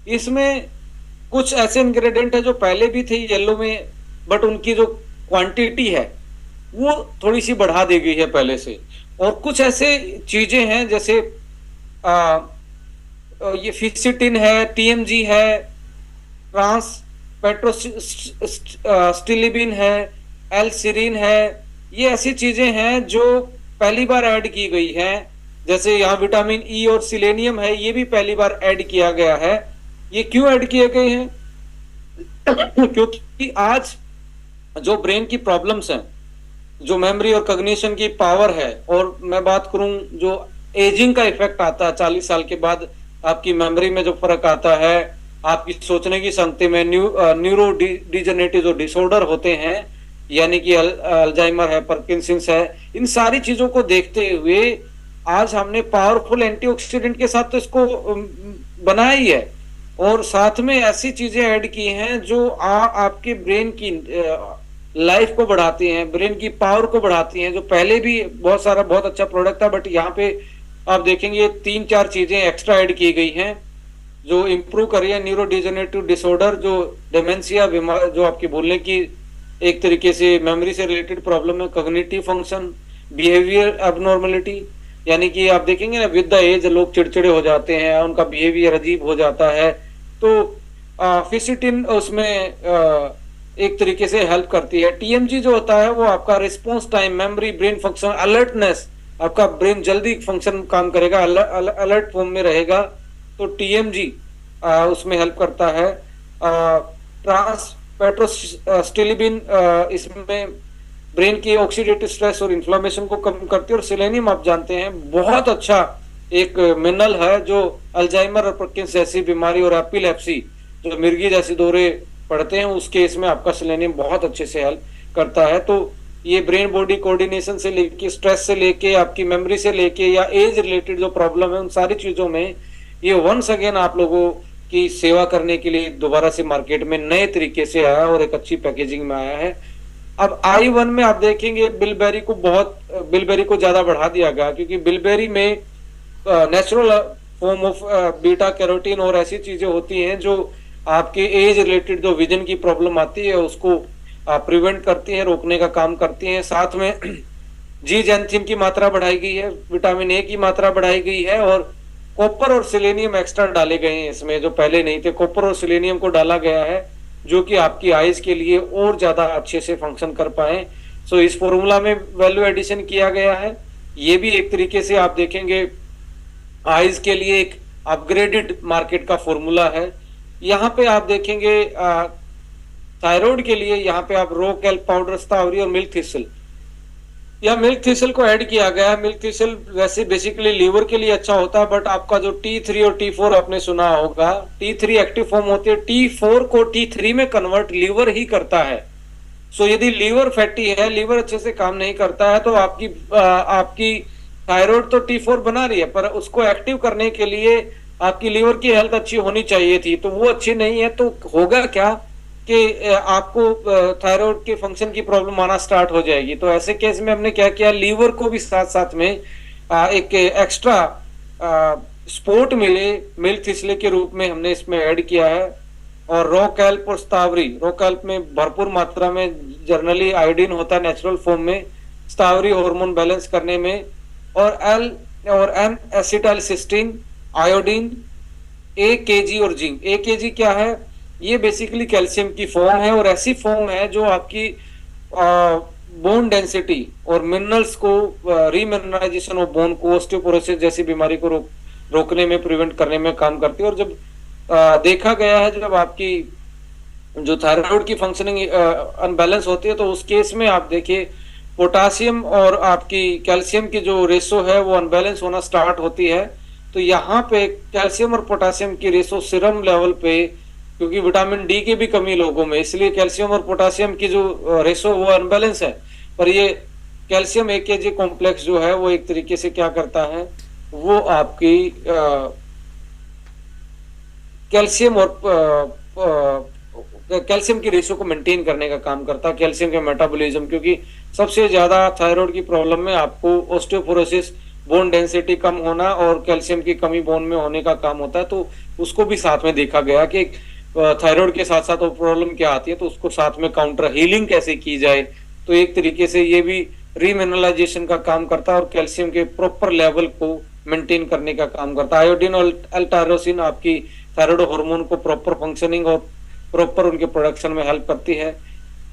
इसमें कुछ ऐसे इंग्रेडिएंट है जो पहले भी थे येलो में, बट उनकी जो क्वांटिटी है वो थोड़ी सी बढ़ा दी गई है पहले से। और कुछ ऐसे चीजें हैं जैसे ये फिक्सिटिन है, टीएमजी है, ट्रांस पेट्रोस्टिलिबिन है, एलसिरिन है, ये ऐसी चीजें हैं जो पहली बार ऐड की गई हैं। जैसे यहाँ विटामिन ई और सिलेनियम है, ये भी पहली बार ऐड किया गया है। ये क्यों ऐड किए गए हैं? क्योंकि आज जो ब्रेन की प्रॉब्लम्स हैं, जो मेमोरी और कॉग्निशन की पावर है, और मैं बात करूं जो एजिंग का इफेक्ट आता है 40 साल के बाद, आपकी मेमोरी में जो फर्क आता है, आपकी सोचने की शक्ति में, न्यूरो डिजेनरेटिव जो डिसऑर्डर होते हैं, यानी कि अल्जाइमर है, पार्किंसंस है, इन सारी चीजों को देखते हुए आज हमने पावरफुल एंटीऑक्सीडेंट के साथ तो इसको बनाया ही है, और साथ में ऐसी चीजें ऐड की हैं जो आपके ब्रेन की लाइफ को बढ़ाती हैं, ब्रेन की पावर को बढ़ाती हैं। जो पहले भी बहुत अच्छा प्रोडक्ट था, बट यहाँ पे आप देखेंगे 3-4 चीजें एक्स्ट्रा ऐड की गई हैं। जो इम्प्रूव करी है न्यूरो डिजेनरेटिव डिसऑर्डर, जो डेमेंशिया बीमार, जो आपकी बोलने की एक तरीके से मेमोरी से रिलेटेड प्रॉब्लम है, कॉग्निटिव फंक्शन, बिहेवियर एबनॉर्मलिटी, यानी कि आप देखेंगे ना विद द एज लोग चिड़चिड़े हो जाते हैं, उनका बिहेवियर अजीब हो जाता है। तो फिसिटिन उसमें एक तरीके से हेल्प करती है। टीएमजी जो होता है वो आपका response time, memory, brain function, alertness, आपका ब्रेन जल्दी फंक्शन काम करेगा, अलर्ट फॉर्म में रहेगा, तो टीएमजी उसमें हेल्प करता है। ट्रांस पेट्रोस्टिलिबिन इसमें ब्रेन की ऑक्सीडेटिव स्ट्रेस और इन्फ्लामेशन को कम करती है। और सेलेनियम आप जानते हैं बहुत अच्छा एक मिनरल है जो अल्जाइमर और पार्किंसन जैसी बीमारी और एपिलेप्सी, जो मिर्गी जैसी दौरे पड़ते हैं, उस केस में आपका सेलेनियम बहुत अच्छे से हेल्प करता है। तो ये ब्रेन बॉडी कोऑर्डिनेशन से लेके, स्ट्रेस से लेके, आपकी मेमोरी से लेके, या एज रिलेटेड जो प्रॉब्लम है, उन सारी चीजों में ये वंस अगेन आप लोगों की सेवा करने के लिए दोबारा से मार्केट में नए तरीके से आया और एक अच्छी पैकेजिंग में आया है। अब I1 में आप देखेंगे बिलबेरी को ज्यादा बढ़ा दिया गया, क्योंकि बिलबेरी में natural form of beta carotene और ऐसी चीजें होती हैं जो आपके एज रिलेटेड जो विजन की प्रॉब्लम आती है उसको प्रिवेंट करती है, रोकने का काम करती हैं। साथ में जी जैंथिन की मात्रा बढ़ाई गई है, विटामिन ए की मात्रा बढ़ाई गई है, और कॉपर और सिलेनियम एक्स्ट्रा डाले गए हैं इसमें, जो पहले नहीं थे। कॉपर और सिलेनियम को डाला गया है जो कि आपकी आईज के लिए और ज्यादा अच्छे से फंक्शन कर पाए। सो इस फॉर्मूला में वैल्यू एडिशन किया गया है। ये भी एक तरीके से आप देखेंगे आईज के लिए एक अपग्रेडेड मार्केट का फॉर्मूला है। यहाँ पे आप देखेंगे थायराइड के लिए यहाँ पे आप रो कैल्प पाउडर, स्टावरी और मिल्क थिसल, या मिल्क थिसल को ऐड किया गया है। मिल्क थिसल वैसे बेसिकली लीवर के लिए अच्छा होता है, बट आपका जो T3 और T4 आपने सुना होगा, T3 एक्टिव फॉर्म होती है, T4 को T3 में कन्वर्ट लीवर ही करता है। सो यदि लीवर फैटी है, लीवर अच्छे से काम नहीं करता है, तो आपकी थायराइड तो T4 बना रही है, पर उसको एक्टिव करने के लिए आपकी लीवर की हेल्थ अच्छी होनी चाहिए थी, तो वो अच्छी नहीं है। तो होगा क्या कि आपको थायराइड के फंक्शन की प्रॉब्लम आना स्टार्ट हो जाएगी। तो ऐसे केस में हमने क्या किया, लीवर को भी साथ साथ में एक एक्स्ट्रा सपोर्ट मिले मिल्क थिसले के रूप में हमने इसमें ऐड किया है। और रॉ कैल्प और स्टावरी, रॉ कैल्प में भरपूर मात्रा में जनरली आयोडीन होता है नेचुरल फॉर्म में, स्टावरी हार्मोन बैलेंस करने में, और एन एसिटाइलसिस्टीन, आयोडीन, AKG और जिंक। AKG क्या है, ये बेसिकली कैल्शियम की फॉर्म है, और ऐसी फॉर्म है जो आपकी बोन डेंसिटी और मिनरल्स को, रीमिनरलाइजेशन ऑफ बोन को, ऑस्टियोपोरोसिस जैसी बीमारी को रोकने में, प्रिवेंट करने में काम करती है। और जब देखा गया है, जब आपकी जो थायराइड की फंक्शनिंग अनबैलेंस होती है, तो उस केस में आप देखिए पोटासियम और आपकी कैल्शियम की जो रेशो है वो अनबैलेंस होना स्टार्ट होती है। तो यहाँ पे कैल्शियम और पोटासियम की रेशो सीरम लेवल पे, क्योंकि विटामिन डी की भी कमी लोगों में, इसलिए कैल्शियम और पोटासियम की जो रेशो वो अनबैलेंस है। पर ये कैल्शियम AKG कॉम्प्लेक्स जो है वो एक तरीके से क्या करता है, वो आपकी कैल्शियम और कैल्शियम की रेशो को मेंटेन करने का काम करता है, कैल्शियम के मेटाबॉलिज्म। क्योंकि सबसे ज्यादा थायराइड की प्रॉब्लम में आपको ऑस्टियोपोरोसिस, बोन डेंसिटी कम होना और कैल्शियम की कमी बोन में होने का काम होता है। तो उसको भी साथ में देखा गया कि थायराइड के साथ साथ प्रॉब्लम क्या आती है, तो उसको साथ में काउंटर हीलिंग कैसे की जाए। तो एक तरीके से ये भी रीमिनरलाइजेशन का काम करता है और कैल्शियम के प्रॉपर लेवल को मेंटेन करने का काम करता है। आयोडीन और L-टायरोसिन आपकी थायराइड हार्मोन को प्रॉपर फंक्शनिंग और प्रॉपर उनके प्रोडक्शन में हेल्प करती है।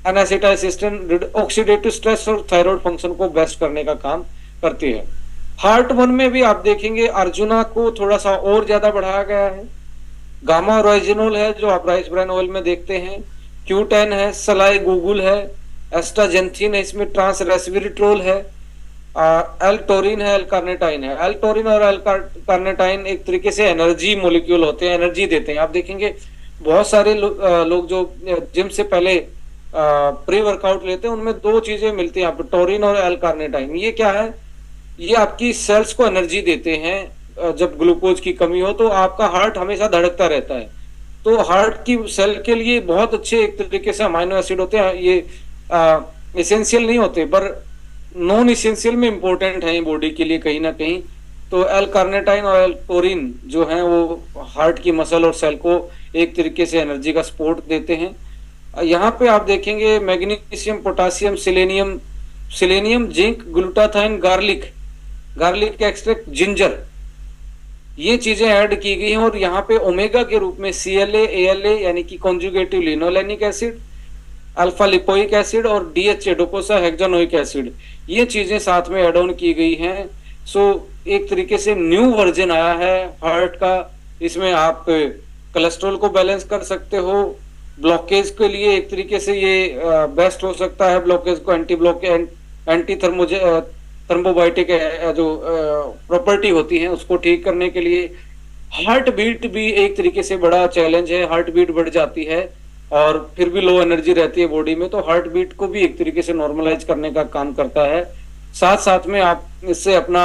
एनासिटाइलसिस्टीन ऑक्सीडेटिव स्ट्रेस और थायराइड फंक्शन को बेस्ट करने का काम करती है। Heart-1 में भी आप देखेंगे अर्जुना को थोड़ा सा और ज्यादा बढ़ाया गया है। गामा ओरिजिनोल है जो आप राइस ब्रान ऑयल में देखते हैं, Q10 है, सलाई गूगल है, एस्टाजेंथिन है, इसमें ट्रांस रेस्वेरेट्रोल है, एल टोरिन है, एल कार्नेटाइन है। एल टोरिन और एल कार्नेटाइन एक तरीके से एनर्जी मोलिक्यूल होते हैं, एनर्जी देते हैं। आप देखेंगे बहुत सारे लोग जो जिम से पहले प्री वर्कआउट लेते हैं, उनमें दो चीजें मिलती हैं आपको, टोरिन और एल कार्नेटाइन। ये क्या है, ये आपकी सेल्स को एनर्जी देते हैं। जब ग्लूकोज की कमी हो तो आपका हार्ट हमेशा धड़कता रहता है। तो हार्ट की सेल के लिए बहुत अच्छे एक तरीके से अमाइनो एसिड होते हैं। ये इसेंशियल नहीं होते पर नॉन इसेंशियल में इंपॉर्टेंट है बॉडी के लिए कहीं ना कहीं। तो एल कार्नेटाइन और एल टोरिन जो है वो हार्ट की मसल और सेल को एक तरीके से एनर्जी का सपोर्ट देते हैं। यहाँ पे आप देखेंगे magnesium, potassium, selenium, zinc, glutathione, garlic, garlic का एक्सट्रैक्ट, जिंजर, ये चीजें ऐड की गई हैं। और यहाँ पे ओमेगा के रूप में CLA, ALA यानी कि conjugative linolenic acid, alpha lipoic acid और DHA, डोकोसा हेक्सानोइक एसिड, ये चीजें साथ में एड ऑन की गई हैं। सो एक तरीके से न्यू वर्जन आया है हार्ट का। इसमें आप कोलेस्ट्रॉल को बैलेंस कर सकते हो, ब्लॉकेज के लिए एक तरीके से ये बेस्ट हो सकता है, ब्लॉकेज को एंटी थर्मोबाइटिक जो प्रॉपर्टी होती है उसको ठीक करने के लिए। हार्ट बीट भी एक तरीके से बड़ा चैलेंज है, हार्ट बीट बढ़ जाती है और फिर भी लो एनर्जी रहती है बॉडी में, तो हार्ट बीट को भी एक तरीके से नॉर्मलाइज करने का काम करता है। साथ साथ में आप इससे अपना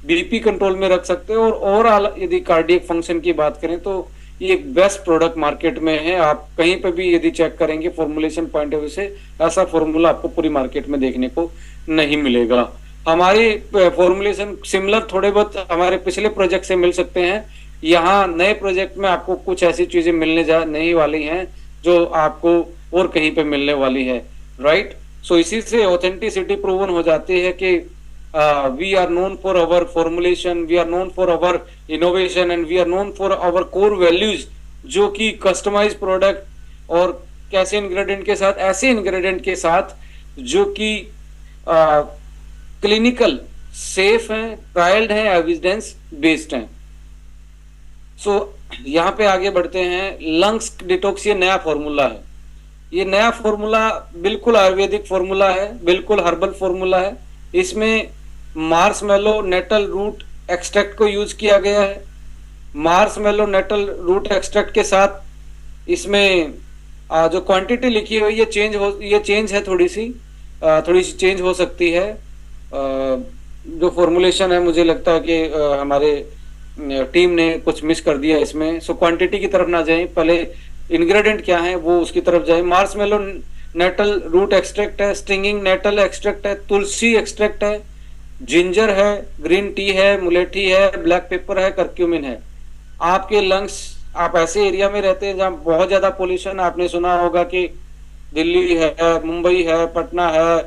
BP कंट्रोल में रख सकते हो। और ओवरऑल यदि कार्डियक फंक्शन की बात करें तो ये एक बेस्ट प्रोडक्ट मार्केट में है। आप कहीं पे भी यदि चेक करेंगे फॉर्मुलेशन पॉइंट ऑफ व्यू से, ऐसा फॉर्मूला आपको पूरी मार्केट में देखने को नहीं मिलेगा। हमारी फॉर्मुलेशन सिमिलर थोड़े बहुत हमारे पिछले प्रोजेक्ट से मिल सकते हैं। यहाँ नए प्रोजेक्ट में आपको कुछ ऐसी चीजें मिलने जा नहीं वाली हैं जो आपको और कहीं पे मिलने वाली है, राइट। सो इसी से ऑथेंटिसिटी प्रूवन हो जाती है कि we are known for our formulation, we are known for our innovation and we are known for our core values, जो कि कस्टमाइज प्रोडक्ट और कैसे इंग्रेडिएंट के साथ, ऐसे इंग्रेडिएंट के साथ जो कि क्लिनिकल सेफ हैं, ट्रायल्ड हैं, एविडेंस बेस्ड हैं। सो यहाँ पे आगे बढ़ते हैं। लंग्स डिटॉक्स ये नया फॉर्मूला है। ये नया फॉर्मूला बिल्कुल आयुर्वेदिक फॉर्मूला है, बिल्कुल हर्बल फॉर्मूला है। इसमें मार्शमेलो नेटल रूट एक्सट्रैक्ट को यूज किया गया है। मार्शमेलो नेटल रूट एक्सट्रैक्ट के साथ इसमें जो क्वांटिटी लिखी हुई ये चेंज है, थोड़ी सी चेंज हो सकती है। जो फॉर्मुलेशन है मुझे लगता है कि हमारे टीम ने कुछ मिस कर दिया इसमें। सो क्वांटिटी की तरफ ना जाएं, पहले इंग्रेडिएंट क्या है वो उसकी तरफ जाएं। मार्शमेलो नेटल रूट एक्सट्रैक्ट है, स्टिंगिंग नेटल एक्सट्रैक्ट है, तुलसी एक्सट्रैक्ट है, जिंजर है, ग्रीन टी है, मुलेठी है, ब्लैक पेपर है, करक्यूमिन है। आपके लंग्स, आप ऐसे एरिया में रहते हैं जहाँ बहुत ज्यादा पोल्यूशन, आपने सुना होगा कि दिल्ली है, मुंबई है, पटना है,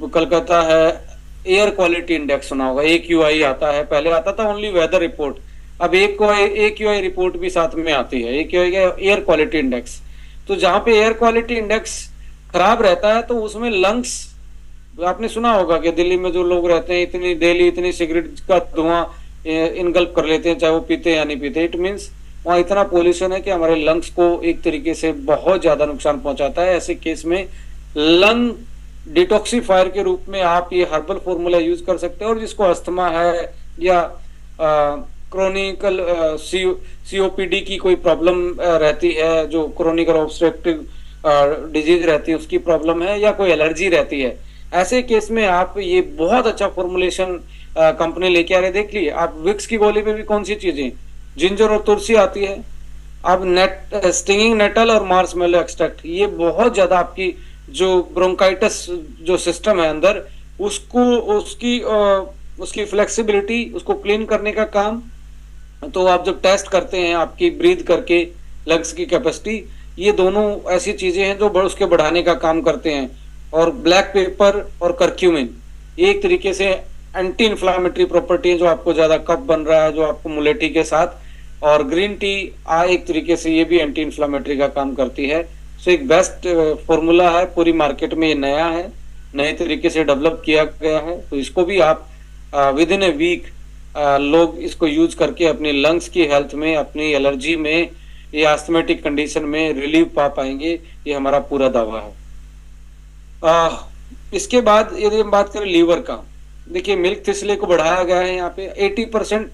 कलकत्ता है, एयर क्वालिटी इंडेक्स सुना होगा, AQI आता है। पहले आता था ओनली वेदर रिपोर्ट, अब AQI रिपोर्ट भी साथ में आती है। AQI का एयर क्वालिटी इंडेक्स। तो जहाँ पे एयर क्वालिटी इंडेक्स खराब रहता है तो उसमें लंग्स, आपने सुना होगा कि दिल्ली में जो लोग रहते हैं इतनी सिगरेट का धुआं इनगल्प कर लेते हैं, चाहे वो पीते हैं या नहीं पीते। इट मीन्स वहाँ इतना पोल्यूशन है कि हमारे लंग्स को एक तरीके से बहुत ज्यादा नुकसान पहुंचाता है। ऐसे केस में लंग डिटॉक्सीफायर के रूप में आप ये हर्बल फॉर्मूला यूज कर सकते हैं। और जिसको अस्थमा है या क्रोनिकल COPD की कोई प्रॉब्लम रहती है, जो क्रोनिकल ऑब्स्ट्रक्टिव डिजीज रहती है उसकी प्रॉब्लम है, या कोई एलर्जी रहती है, ऐसे केस में आप ये बहुत अच्छा फॉर्मुलेशन कंपनी लेके आ रहे। देख लिए आप विक्स की गोली में भी कौन सी चीजें, जिंजर और तुलसी आती है। अब स्टिंगिंग नेटल और मार्शमेलो एक्सट्रैक्ट, ये बहुत ज्यादा आपकी जो ब्रोंकाइटिस जो सिस्टम है अंदर उसको उसकी फ्लेक्सिबिलिटी, उसको क्लीन करने का काम। तो आप जब टेस्ट करते हैं आपकी ब्रीथ करके लंग्स की कैपेसिटी, ये दोनों ऐसी चीजें हैं जो उसके बढ़ाने का काम करते हैं। और ब्लैक पेपर और करक्यूमिन ये एक तरीके से एंटी इन्फ्लामेटरी प्रॉपर्टी है, जो आपको ज्यादा कफ बन रहा है, जो आपको मुलेठी के साथ। और ग्रीन टी एक तरीके से ये भी एंटी इन्फ्लामेटरी का काम करती है। सो एक बेस्ट फॉर्मूला है, पूरी मार्केट में ये नया है, नए तरीके से डेवलप किया गया है। तो इसको भी आप विद इन ए वीक लोग इसको यूज करके अपनी लंग्स की हेल्थ में, अपनी एलर्जी में या एस्थमेटिक कंडीशन में रिलीफ पा पाएंगे, ये हमारा पूरा दावा है। इसके बाद यदि हम बात करें लीवर का, देखिए मिल्क थिस्ले को बढ़ाया गया है। यहाँ पे 80%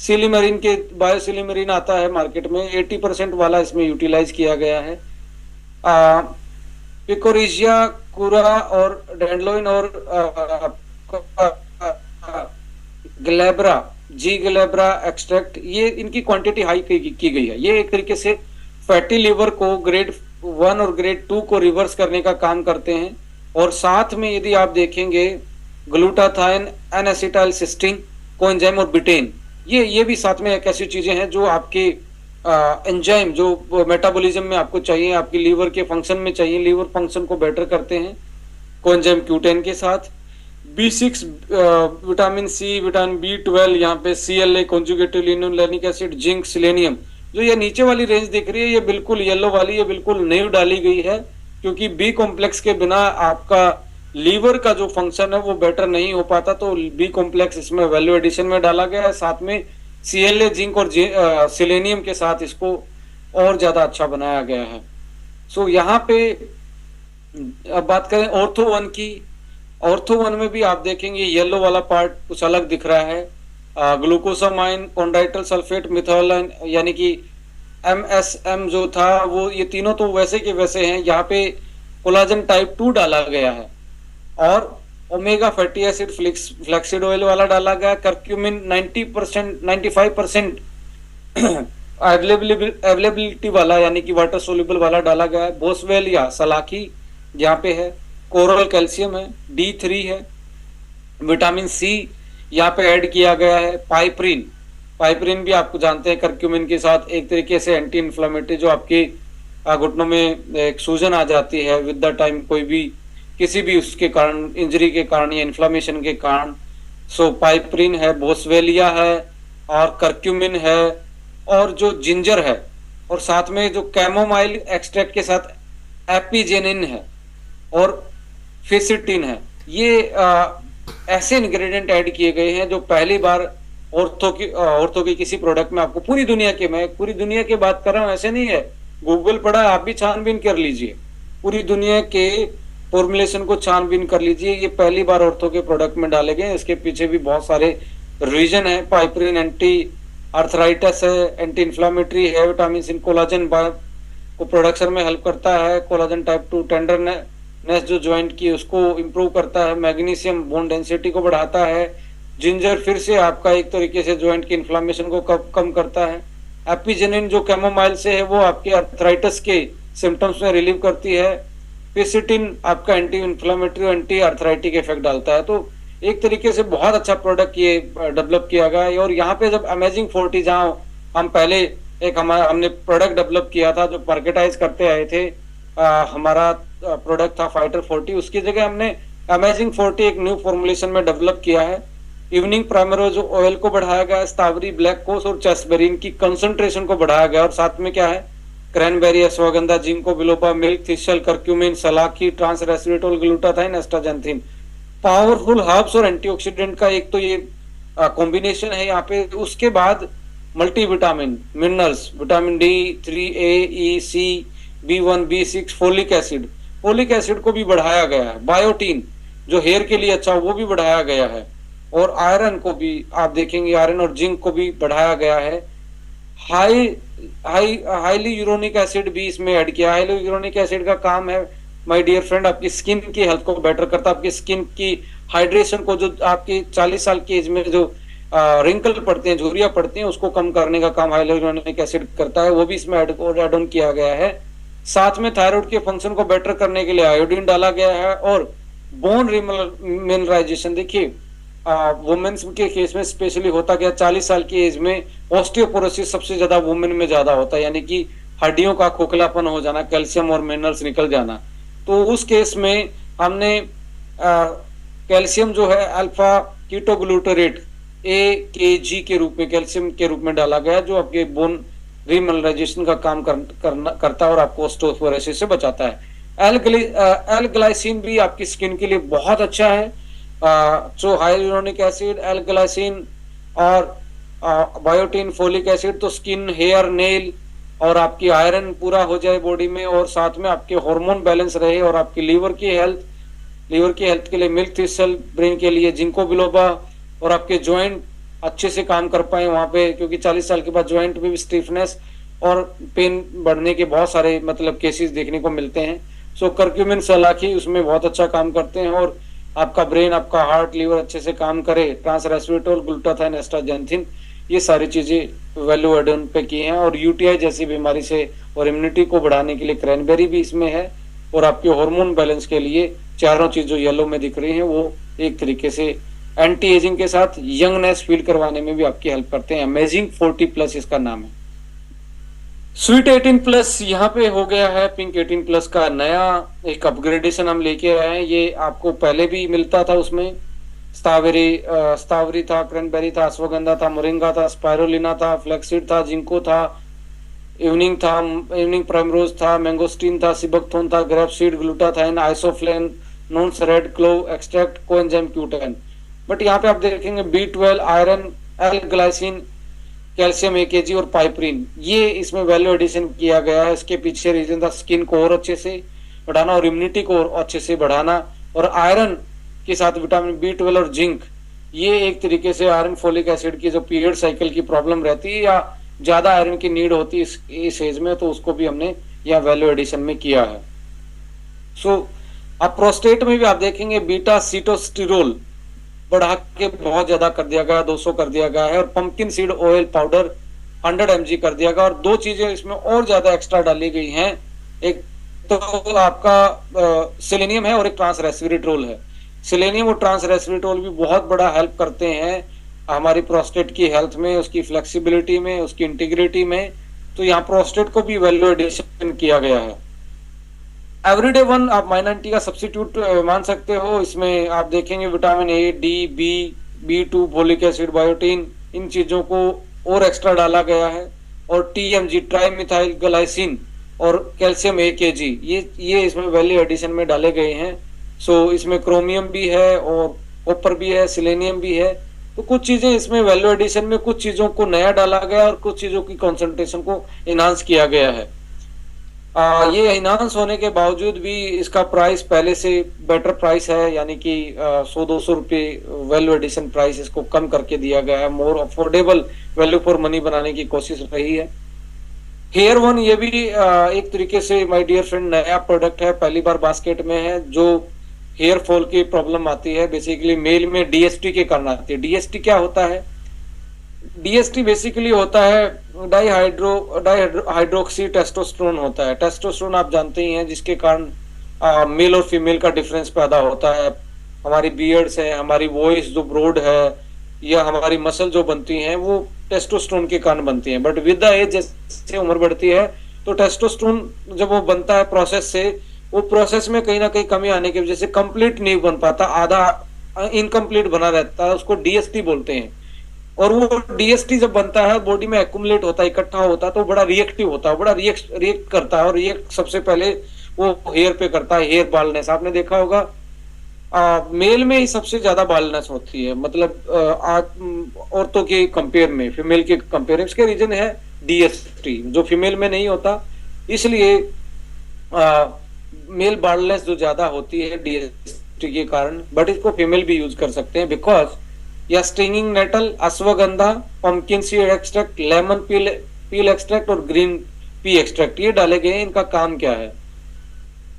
सिलीमरीन के, बायोसिलीमरीन आता है मार्केट में, 80% वाला इसमें यूटिलाइज किया गया है। पिकोरिजिया, कुरा और डैंडलोइन और ग्लैब्रा, ग्लैब्रा एक्सट्रैक्ट, ये इनकी क्वांटिटी हाई की गई है। ये एक तरीके से फैटी लिवर को ग्रेड 1 और ग्रेड 2 को रिवर्स करने का काम करते हैं। और साथ में यदि आप देखेंगे glutathione, N acetyl cysteine, coenzyme और बिटेन, ये भी साथ में एक ऐसी चीजें हैं जो आपके एंजाइम जो मेटाबॉलिज्म में आपको चाहिए, आपकी लीवर के फंक्शन में चाहिए, लीवर फंक्शन को बेटर करते हैं कोएंजाइम Q10 के साथ। B6, vitamin C, vitamin B12, यहाँ पे CLA conjugative linolenic acid, zinc, selenium. जो ये नीचे वाली रेंज दिख रही है ये बिल्कुल येलो वाली, ये बिल्कुल न्यू डाली गई है, क्योंकि बी कॉम्प्लेक्स के बिना आपका लीवर का जो फंक्शन है वो बेटर नहीं हो पाता, तो बी कॉम्प्लेक्स इसमें वैल्यू एडिशन में डाला गया है, साथ में CLA, जिंक और सिलेनियम के साथ इसको और ज्यादा अच्छा बनाया गया है। सो यहाँ पे अब बात करें ऑर्थो वन की। ऑर्थो वन में भी आप देखेंगे येलो वाला पार्ट कुछ अलग दिख रहा है, ग्लूकोसामाइन, कॉन्ड्राइटल सल्फेट, मिथाइलिन, यानी कि MSM जो था वो, ये तीनों तो वैसे के वैसे हैं। यहाँ पे कोलाजन टाइप 2 डाला गया है और omega fatty acid flaxseed oil वाला डाला गया। करक्यूमिन 90%, 95% अवेलेबिलिटी वाला, यानी कि वाटर सोल्यूबल वाला डाला गया है। बोसवेल या सलाखी यहाँ पे है, कोरल कैल्शियम है, D3 है, विटामिन सी यहाँ पे ऐड किया गया है। पाइपरिन, पाइपरिन भी आपको जानते हैं करक्यूमिन के साथ एक तरीके से एंटी इन्फ्लामेटरी, जो आपके घुटनों में एक सूजन आ जाती है विद द टाइम, कोई भी किसी भी उसके कारण, इंजरी के कारण या इन्फ्लामेशन के कारण। सो पाइपरिन है, बोसवेलिया है और करक्यूमिन है, और जो जिंजर है, और साथ में जो कैमोमाइल एक्सट्रैक्ट के साथ एपिजेनिन है और फिसिटिन है। ये ऐसे इंग्रेडिएंट ऐड किए गए हैं जो पहली बार ऑर्थो की किसी प्रोडक्ट में आपको पूरी दुनिया के, मैं पूरी दुनिया की बात कर रहा हूँ, ऐसे नहीं है, गूगल पढ़ा, आप भी छानबीन कर लीजिए, पूरी दुनिया के फॉर्मुलेशन को छानबीन कर लीजिए, ये पहली बार ऑर्थो के प्रोडक्ट में डाले गए। इसके पीछे भी बहुत सारे रीजन है। पाइपरिन एंटी आर्थराइटिस है, एंटी इन्फ्लामेटरी है, विटामिन सी कोलाजन को प्रोडक्शन में हेल्प करता है, कोलाजन टाइप 2 टेंडरनेस जो ज्वाइंट की उसको इंप्रूव करता है, मैग्नीशियम बोन डेंसिटी को बढ़ाता है, जिंजर फिर से आपका एक तरीके से ज्वाइंट की इन्फ्लामेशन को कम करता है, एपिजेनिन जो कैमोमाइल से है वो आपके आर्थराइटिस के सिम्टम्स में रिलीव करती है, फिसिटिन आपका एंटी इन्फ्लामेटरी और एंटी आर्थराइटिक इफेक्ट डालता है। तो एक तरीके से बहुत अच्छा प्रोडक्ट ये डेवलप किया गया है। और यहाँ पे जब अमेजिंग 40, जहाँ हम पहले एक हमने प्रोडक्ट डेवलप किया था जो मार्केटाइज करते आए थे, हमारा प्रोडक्ट था फाइटर 40, उसकी जगह हमने अमेजिंग 40 एक न्यू फॉर्मुलेशन में डेवलप किया है। इवनिंग प्राइमरोज ऑयल को बढ़ाया गया है, स्ट्रॉबेरी, ब्लैक कोस और चेस्टबेरिन की कंसंट्रेशन को बढ़ाया गया, और साथ में क्या है, cranberry, ashwagandha, ginkgo biloba, milk thistle, curcumin, सलाखी, trans resveratrol, glutathione, astaxanthin, powerful herbs और एंटीऑक्सीडेंट का एक तो ये कॉम्बिनेशन है यहाँ पे। उसके बाद multivitamin, minerals, vitamin D3, A, E, C, B1, B6, folic acid, folic acid को भी बढ़ाया गया है। बायोटीन जो हेयर के लिए अच्छा वो भी बढ़ाया गया है, और आयरन को भी आप देखेंगे, आयरन और जिंक को भी बढ़ाया गया है। हाईली यूरोनिक एसिड भी इसमें ऐड किया। हाईली यूरोनिक एसिड का काम है माय डियर फ्रेंड आपकी स्किन की हेल्थ को बेटर करता है, आपकी स्किन की हाइड्रेशन को, जो आपकी 40 साल की एज में जो रिंकल पड़ते हैं, झुर्रियां पड़ती हैं, उसको कम करने का काम हाइलोरोनिक एसिड करता है, वो भी इसमें ऐड ऑन किया गया है। साथ में थायराइड के फंक्शन को बेटर करने के लिए आयोडीन डाला गया है। और बोन रिमिनराइजेशन, देखिए वुमेन्स के केस में स्पेशली होता क्या, 40 साल की एज में ऑस्टियोपोरोसिस सबसे ज्यादा वुमेन में ज्यादा होता है, यानी कि हड्डियों का खोखलापन हो जाना, कैल्शियम और मिनरल्स निकल जाना। तो उस केस में हमने कैल्शियम जो है अल्फा कीटोग्लूटरेट AKG के रूप में, कैल्शियम के रूप में डाला गया, जो आपके बोन रिमिनराइजेशन का काम करता है और आपको ऑस्टियोपोरोसिस से बचाता है। एल ग्लाइसिन भी आपकी स्किन के लिए बहुत अच्छा है। जो हाइलुरोनिक एसिड, एल ग्लाइसिन और बायोटीन, फोलिक एसिड, तो स्किन, हेयर, नेल और आपकी आयरन पूरा हो जाए बॉडी में, और साथ में आपके हार्मोन बैलेंस रहे, और आपकी लीवर की हेल्थ के लिए मिल्क थिस्टल, ब्रेन के लिए जिंको बिलोबा, और आपके जॉइंट अच्छे से काम कर पाए वहां पे, क्योंकि 40 साल के बाद जॉइंट में भी स्टिफनेस और पेन बढ़ने के बहुत सारे मतलब केसेस देखने को मिलते हैं। सो करक्यूमिन, सलाखी उसमें बहुत अच्छा काम करते हैं, और आपका ब्रेन, आपका हार्ट, लीवर अच्छे से काम करे। ट्रांस रेस्वेरेट्रोल, ग्लूटाथाइन, एस्टाजेंथिन, ये सारी चीजें वैल्यू एडन पे की हैं। और यूटीआई जैसी बीमारी से और इम्यूनिटी को बढ़ाने के लिए क्रैनबेरी भी इसमें है, और आपके हार्मोन बैलेंस के लिए चारों चीज जो येलो में दिख रही हैं वो एक तरीके से एंटी एजिंग के साथ यंगनेस फील करवाने में भी आपकी हेल्प करते हैं। अमेजिंग 40+ इसका नाम है। स्वीट 18+ यहाँ पे हो गया है, पिंक 18+ का नया एक अपग्रेडेशन हम लेके आए हैं। ये आपको पहले भी मिलता था, उसमें स्ट्रॉबेरी था, क्रैनबेरी था, अश्वगंधा था, मोरिंगा था, स्पाइरुलिना था, फ्लैक्सीड था, जिंको था, इवनिंग प्राइमरोज था, मैंगोस्टीन था, सिबकथोन था, ग्रेप सीड, ग्लूटाथाइन, आइसोफ्लेन, नॉन्स red clover extract, coenzyme Q ten. But यहाँ पे आप देखेंगे B12, iron, L glycine, calcium AKG और पाइपरीन, ये इसमें वैल्यू एडिशन किया गया है। इसके पीछे रीजन था स्किन को और अच्छे से बढ़ाना और इम्यूनिटी को और अच्छे से बढ़ाना, और आयरन के साथ विटामिन B12 और जिंक, ये एक तरीके से आयरन फोलिक एसिड की जो पीरियड साइकिल की प्रॉब्लम रहती है या ज्यादा आयरन की नीड होती है इस एज में, तो उसको भी हमने यह वैल्यू एडिशन में किया है। सो अब प्रोस्टेट में भी आप देखेंगे बीटा सीटोस्टिरोल बढ़ा के बहुत ज्यादा कर दिया गया, 200 कर दिया गया है, और pumpkin seed oil powder 100 mg कर दिया गया, और दो चीजें इसमें और ज्यादा एक्स्ट्रा डाली गई हैं। एक तो आपका सेलेनियम है और एक ट्रांस रेस्वेरेट्रोल है। सेलेनियम और ट्रांस रेस्वेरेट्रोल भी बहुत बड़ा हेल्प करते हैं हमारी प्रोस्टेट की हेल्थ में, उसकी फ्लेक्सिबिलिटी में, उसकी इंटीग्रिटी में। तो यहाँ प्रोस्टेट को भी वैल्यू एडिशन किया गया है। एवरीडे वन आप माइनॉरिटी का सब्स्टिट्यूट मान सकते हो। इसमें आप देखेंगे vitamin A, D, B, B2, folic acid, biotin, इन चीजों को और एक्स्ट्रा डाला गया है, और TMG, ट्राई मिथाइल ग्लाइसिन, और कैल्शियम AKG, ये इसमें वैल्यू एडिशन में डाले गए हैं। सो इसमें क्रोमियम भी है और कॉपर भी है, सिलेनियम भी है। तो कुछ चीजें इसमें वैल्यू एडिशन में, कुछ चीजों को नया डाला गया और कुछ चीजों की कॉन्सेंट्रेशन को इनहांस किया गया है। ये इनहांस होने के बावजूद भी इसका प्राइस पहले से बेटर प्राइस है, यानी कि 100-200 रुपये वैल्यू एडिशन प्राइस इसको कम करके दिया गया है। More affordable value for money बनाने की कोशिश रही है। हेयर वन, ये भी एक तरीके से माय डियर फ्रेंड नया प्रोडक्ट है, पहली बार बास्केट में है। जो हेयर फॉल की प्रॉब्लम आती है बेसिकली मेल में DST के कारण आती है। DST क्या होता है? DST बेसिकली होता है डाइहाइड्रोक्सी टेस्टोस्टेरोन होता है। टेस्टोस्टेरोन आप जानते ही हैं, जिसके कारण मेल और फीमेल का डिफरेंस पैदा होता है। हमारी बियर्ड्स है, हमारी वॉइस जो ब्रॉड है, या हमारी मसल जो बनती हैं, वो टेस्टोस्टेरोन के कारण बनती हैं। बट विद द एज जैसे उम्र बढ़ती है तो टेस्टोस्टेरोन जब वो बनता है प्रोसेस से, वो प्रोसेस में कहीं ना कहीं कमी आने की वजह से कंप्लीट नहीं बन पाता, आधा इनकम्प्लीट बना रहता है, उसको DST बोलते हैं। और वो DST जब बनता है बॉडी में एक्युमुलेट होता है, इकट्ठा होता है, तो बड़ा रिएक्टिव होता है, बड़ा रिएक्ट करता है। और रिएक्ट सबसे पहले वो हेयर पे करता है, हेयर बाल्डनेस। आपने देखा होगा मेल में ही सबसे ज्यादा बाल्डनेस होती है, मतलब औरतों के कंपेयर में, फीमेल के कंपेयर। इसके रीजन है DST, जो फीमेल में नहीं होता, इसलिए मेल बाल्डनेस जो ज्यादा होती है DST के कारण। बट इसको फीमेल भी यूज कर सकते हैं, बिकॉज या stinging nettle, ashwagandha, pumpkin seed extract, lemon peel extract और ग्रीन पी एक्सट्रैक्ट, ये डाले गए हैं। इनका काम क्या है?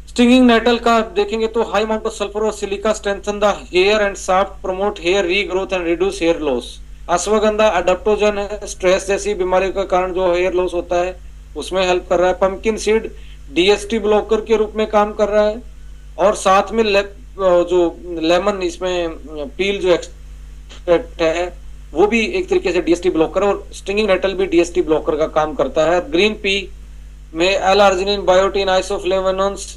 स्टिंगिंग नेटल का देखेंगे तो हाई अमाउंट ऑफ सल्फर और silica strengthen the hair and shaft, promote hair regrowth and reduce hair loss. Ashwagandha adaptogen है, स्ट्रेस जैसी बीमारियों के कारण जो हेयर लॉस होता है उसमें हेल्प कर रहा है। पंपकिन सीड DST ब्लॉकर के रूप में काम कर रहा है, और साथ में जो लेमन, इसमें पील जो है वो भी एक तरीके से DST ब्लॉकर, और स्टिंगिंग नेटल भी DST ब्लॉकर का काम करता है। ग्रीन पी में L arginine, biotin, isoflavones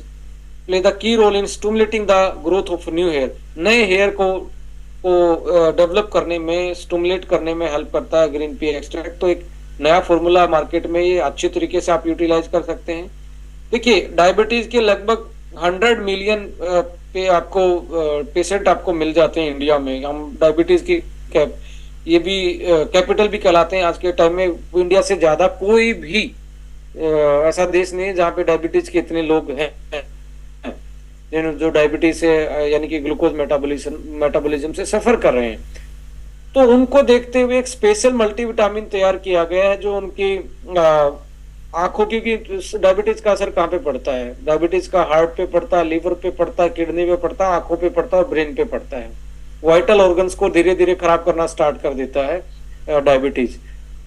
play the key role in stimulating the growth of new hair. नए हेयर को डेवलप करने में, स्टिमुलेट करने में हेल्प करता है ग्रीन पी एक्सट्रैक्ट। तो एक नया फॉर्मूला मार्केट में, ये अच्छे तरीके से आप यूटिलाइज कर सकते हैं। देखिए, डायबिटीज के लगभग 100 मिलियन पे आपको पेशेंट आपको मिल जाते हैं इंडिया में। हम डायबिटीज की ये भी कैपिटल भी कहलाते हैं आज के टाइम में। इंडिया से ज्यादा कोई भी ऐसा देश नहीं है जहाँ पे डायबिटीज के इतने लोग हैं जो डायबिटीज से यानी कि ग्लूकोज मेटाबॉलिज्म से सफर कर रहे हैं। तो उनको देखते हुए एक स्पेशल मल्टीविटामिन तैयार किया गया है, जो उनकी आंखों की डायबिटीज का असर कहाँ पे पड़ता है? डायबिटीज का हार्ट पे पड़ता है, लिवर पे पड़ता है, किडनी पे पड़ता है, आंखों पे पड़ता है और ब्रेन पे पड़ता है। वाइटल ऑर्गन्स को धीरे धीरे खराब करना स्टार्ट कर देता है डायबिटीज।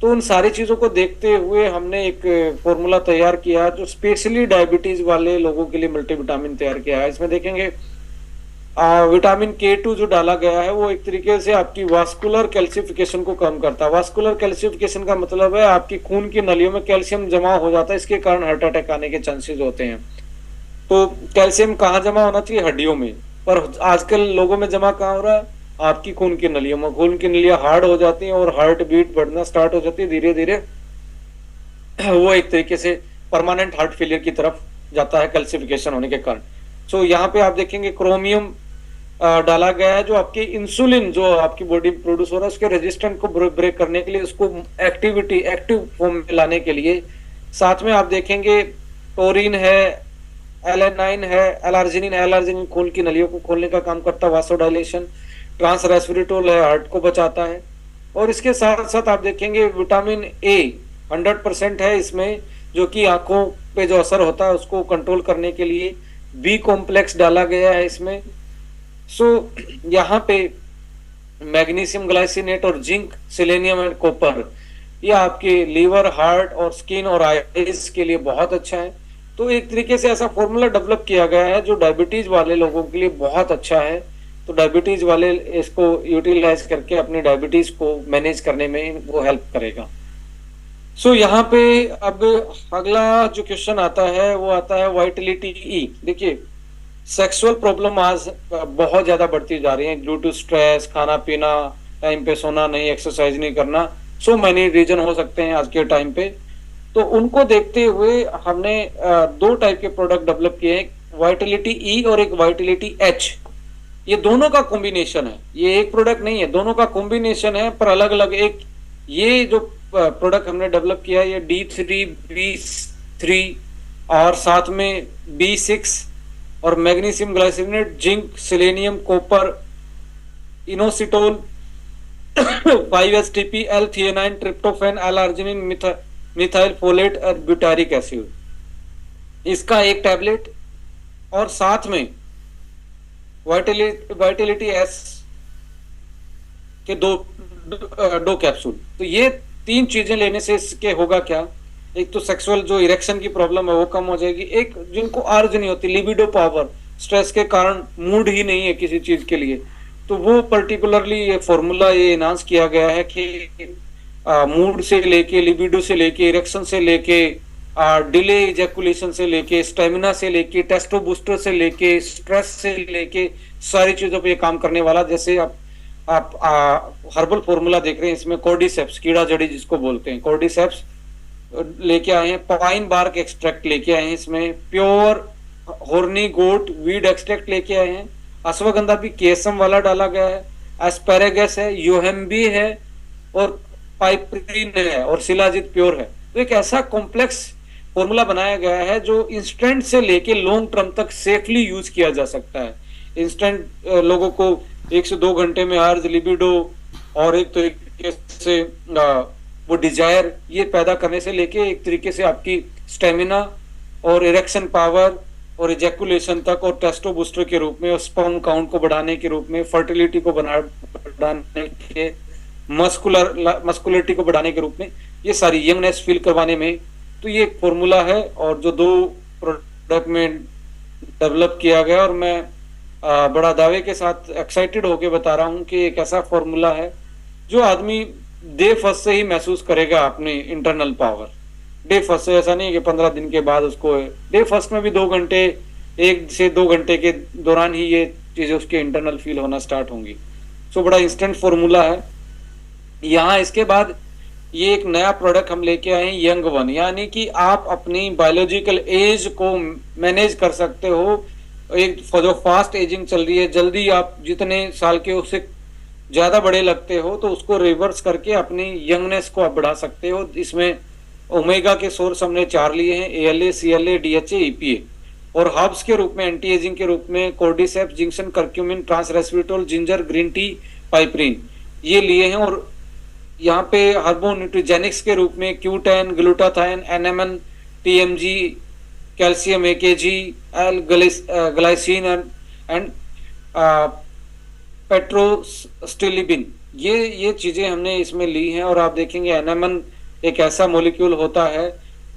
तो उन सारी चीजों को देखते हुए हमने एक फॉर्मूला तैयार किया जो स्पेशली डायबिटीज वाले लोगों के लिए मल्टीविटामिन तैयार किया है। इसमें देखेंगे विटामिन K2 जो डाला गया है वो एक तरीके से आपकी वास्कुलर कैल्सिफिकेशन को कम करता है। वास्कुलर कैल्सिफिकेशन का मतलब है आपकी खून की नलियों में कैल्शियम जमा हो जाता है, इसके कारण हार्ट अटैक आने के चांसेस होते हैं। तो कैल्शियम कहाँ जमा होना चाहिए? हड्डियों में, पर आजकल लोगों में जमा कहाँ हो रहा है? आपकी खून की नलियों में। खून की नलियां हार्ड हो जाती हैं और हार्ट बीट बढ़ना स्टार्ट हो जाती है धीरे धीरे। वो एक तरीके से परमानेंट हार्ट फेलियर की तरफ जाता है कैल्सिफिकेशन होने के कारण। सो यहाँ पे आप देखेंगे क्रोमियम डाला गया है, जो आपकी इंसुलिन जो आपकी बॉडी प्रोड्यूस हो रहा है उसके रेजिस्टेंट को ब्रेक करने के लिए, उसको एक्टिव फॉर्म में लाने के लिए। साथ में आप देखेंगे टोरिन है, एलेनाइन है, एलार्जिनिन। एलार्जिनिन खून की नलियों को खोलने का काम करता है, वासोडाइलेशन। ट्रांस रेस्वेरेट्रोल है, हार्ट को बचाता है। और इसके साथ साथ आप देखेंगे विटामिन ए 100% है इसमें, जो कि आंखों पे जो असर होता है उसको कंट्रोल करने के लिए। बी कॉम्प्लेक्स डाला गया है इसमें। सो यहाँ पे मैग्नीशियम ग्लाइसिनेट और जिंक, सेलेनियम एंड कॉपर, ये आपके लीवर, हार्ट और स्किन और आईज के लिए बहुत अच्छा है। तो एक तरीके से ऐसा फॉर्मूला डेवलप किया गया है जो डायबिटीज वाले लोगों के लिए बहुत अच्छा है। तो डायबिटीज वाले इसको यूटिलाइज करके अपनी डायबिटीज को मैनेज करने में वो हेल्प करेगा। सो यहाँ पे अब अगला जो क्वेश्चन आता है वो आता है वाइटलिटी ई। देखिए सेक्सुअल प्रॉब्लम आज बहुत ज्यादा बढ़ती जा रही है ड्यू टू स्ट्रेस, खाना पीना, टाइम पे सोना नहीं, एक्सरसाइज नहीं करना। सो मैनी रीजन हो सकते हैं आज के टाइम पे। तो उनको देखते हुए हमने दो टाइप के प्रोडक्ट डेवलप किए हैं, वाइटलिटी ई और एक वाइटलिटी एच। ये दोनों का कॉम्बिनेशन है, ये एक प्रोडक्ट नहीं है, दोनों का कॉम्बिनेशन है पर अलग अलग। एक ये जो प्रोडक्ट हमने डेवलप किया है ये D3B3 और साथ में B6 और magnesium glycinate, zinc, selenium, copper, inositol, 5-HTP, L-theanine, tryptophan, L-arginine, methyl folate और ब्यूटारिक एसिड, इसका एक टैबलेट। और साथ में वाइटलिटी एस के दो कैप्सूल। तो ये तीन चीजें लेने से इसके होगा क्या? एक तो सेक्सुअल जो इरेक्शन की प्रॉब्लम है वो कम हो जाएगी। एक जिनको अर्ज नहीं होती, लिबिडो पावर, स्ट्रेस के कारण मूड ही नहीं है किसी चीज के लिए, तो वो पर्टिकुलरली ये फॉर्मूला ये एनहांस किया गया है कि मूड से लेके, लिबिडो से लेके, इरेक्शन से लेके, डिले इजैकुलेशन से लेके, स्टेमिना से लेके, टेस्टो बूस्टर से लेके, स्ट्रेस से लेके, सारी चीजों पे ये काम करने वाला। जैसे आप हर्बल फॉर्मूला देख रहे हैं, इसमें कॉर्डिसेप्स, कीड़ा जड़ी जिसको बोलते हैं, कॉर्डिसेप्स लेके आए हैं, पाइन बार्क एक्सट्रैक्ट लेके आए हैं, इसमें प्योर हॉर्नी गोट वीड एक्सट्रैक्ट लेके आए हैं, अश्वगंधा भी केसम वाला डाला गया है, एस्पेरेगस है, योहेम्बी है और पाइपरीन है और शिलाजीत प्योर है। तो एक ऐसा कॉम्प्लेक्स फॉर्मूला बनाया गया है जो इंस्टेंट से लेके लॉन्ग टर्म तक सेफली यूज किया जा सकता है। इंस्टेंट लोगों को 1 से 2 घंटे में अर्ज, लिबिडो और एक तरीके से वो डिजायर ये पैदा करने से लेके एक तरीके से आपकी स्टेमिना और इरेक्शन पावर और इजैकुलेशन तक, और टेस्टो बूस्टर के रूप में, और स्पर्म काउंट को बढ़ाने के रूप में, फर्टिलिटी को बढ़ाने के, मस्कुलरिटी को बढ़ाने के रूप में, ये सारी यंगनेस फील करवाने में। तो ये एक फॉर्मूला है और जो 2 प्रोडक्ट में डेवलप किया गया, और मैं बड़ा दावे के साथ एक्साइटेड होके बता रहा हूँ कि एक ऐसा फॉर्मूला है जो आदमी डे फर्स्ट से ही महसूस करेगा अपनी इंटरनल पावर। डे फर्स्ट से, ऐसा नहीं कि 15 दिन के बाद उसको, डे फर्स्ट में भी 2 घंटे, 1 से 2 घंटे के दौरान ही ये चीजें उसके इंटरनल फील होना स्टार्ट होंगी। सो बड़ा इंस्टेंट फॉर्मूला है। यहाँ इसके बाद ये एक नया प्रोडक्ट हम लेके आए हैं, यंग वन, यानी कि आप अपनी बायोलॉजिकल एज को मैनेज कर सकते हो। एक जो फास्ट एजिंग चल रही है, जल्दी आप जितने साल के उससे ज्यादा बड़े लगते हो, तो उसको रिवर्स करके अपनी यंगनेस को आप बढ़ा सकते हो। इसमें ओमेगा के सोर्स हमने 4 लिए हैं, ALA, CLA, DHA, EPA, और हर्ब्स के रूप में, एंटी एजिंग के रूप में कॉर्डिसेप्स, जिंक्शन, curcumin, trans resveratrol, ginger, green tea, piperine, ये लिए हैं। और यहाँ पे हार्बोन्यूट्रिजेनिक्स के रूप में Q10, glutathione, NMN, TMG, calcium, AKG, glycine and pterostilbene, ये चीजें हमने इसमें ली हैं। और आप देखेंगे NMN एक ऐसा मॉलिक्यूल होता है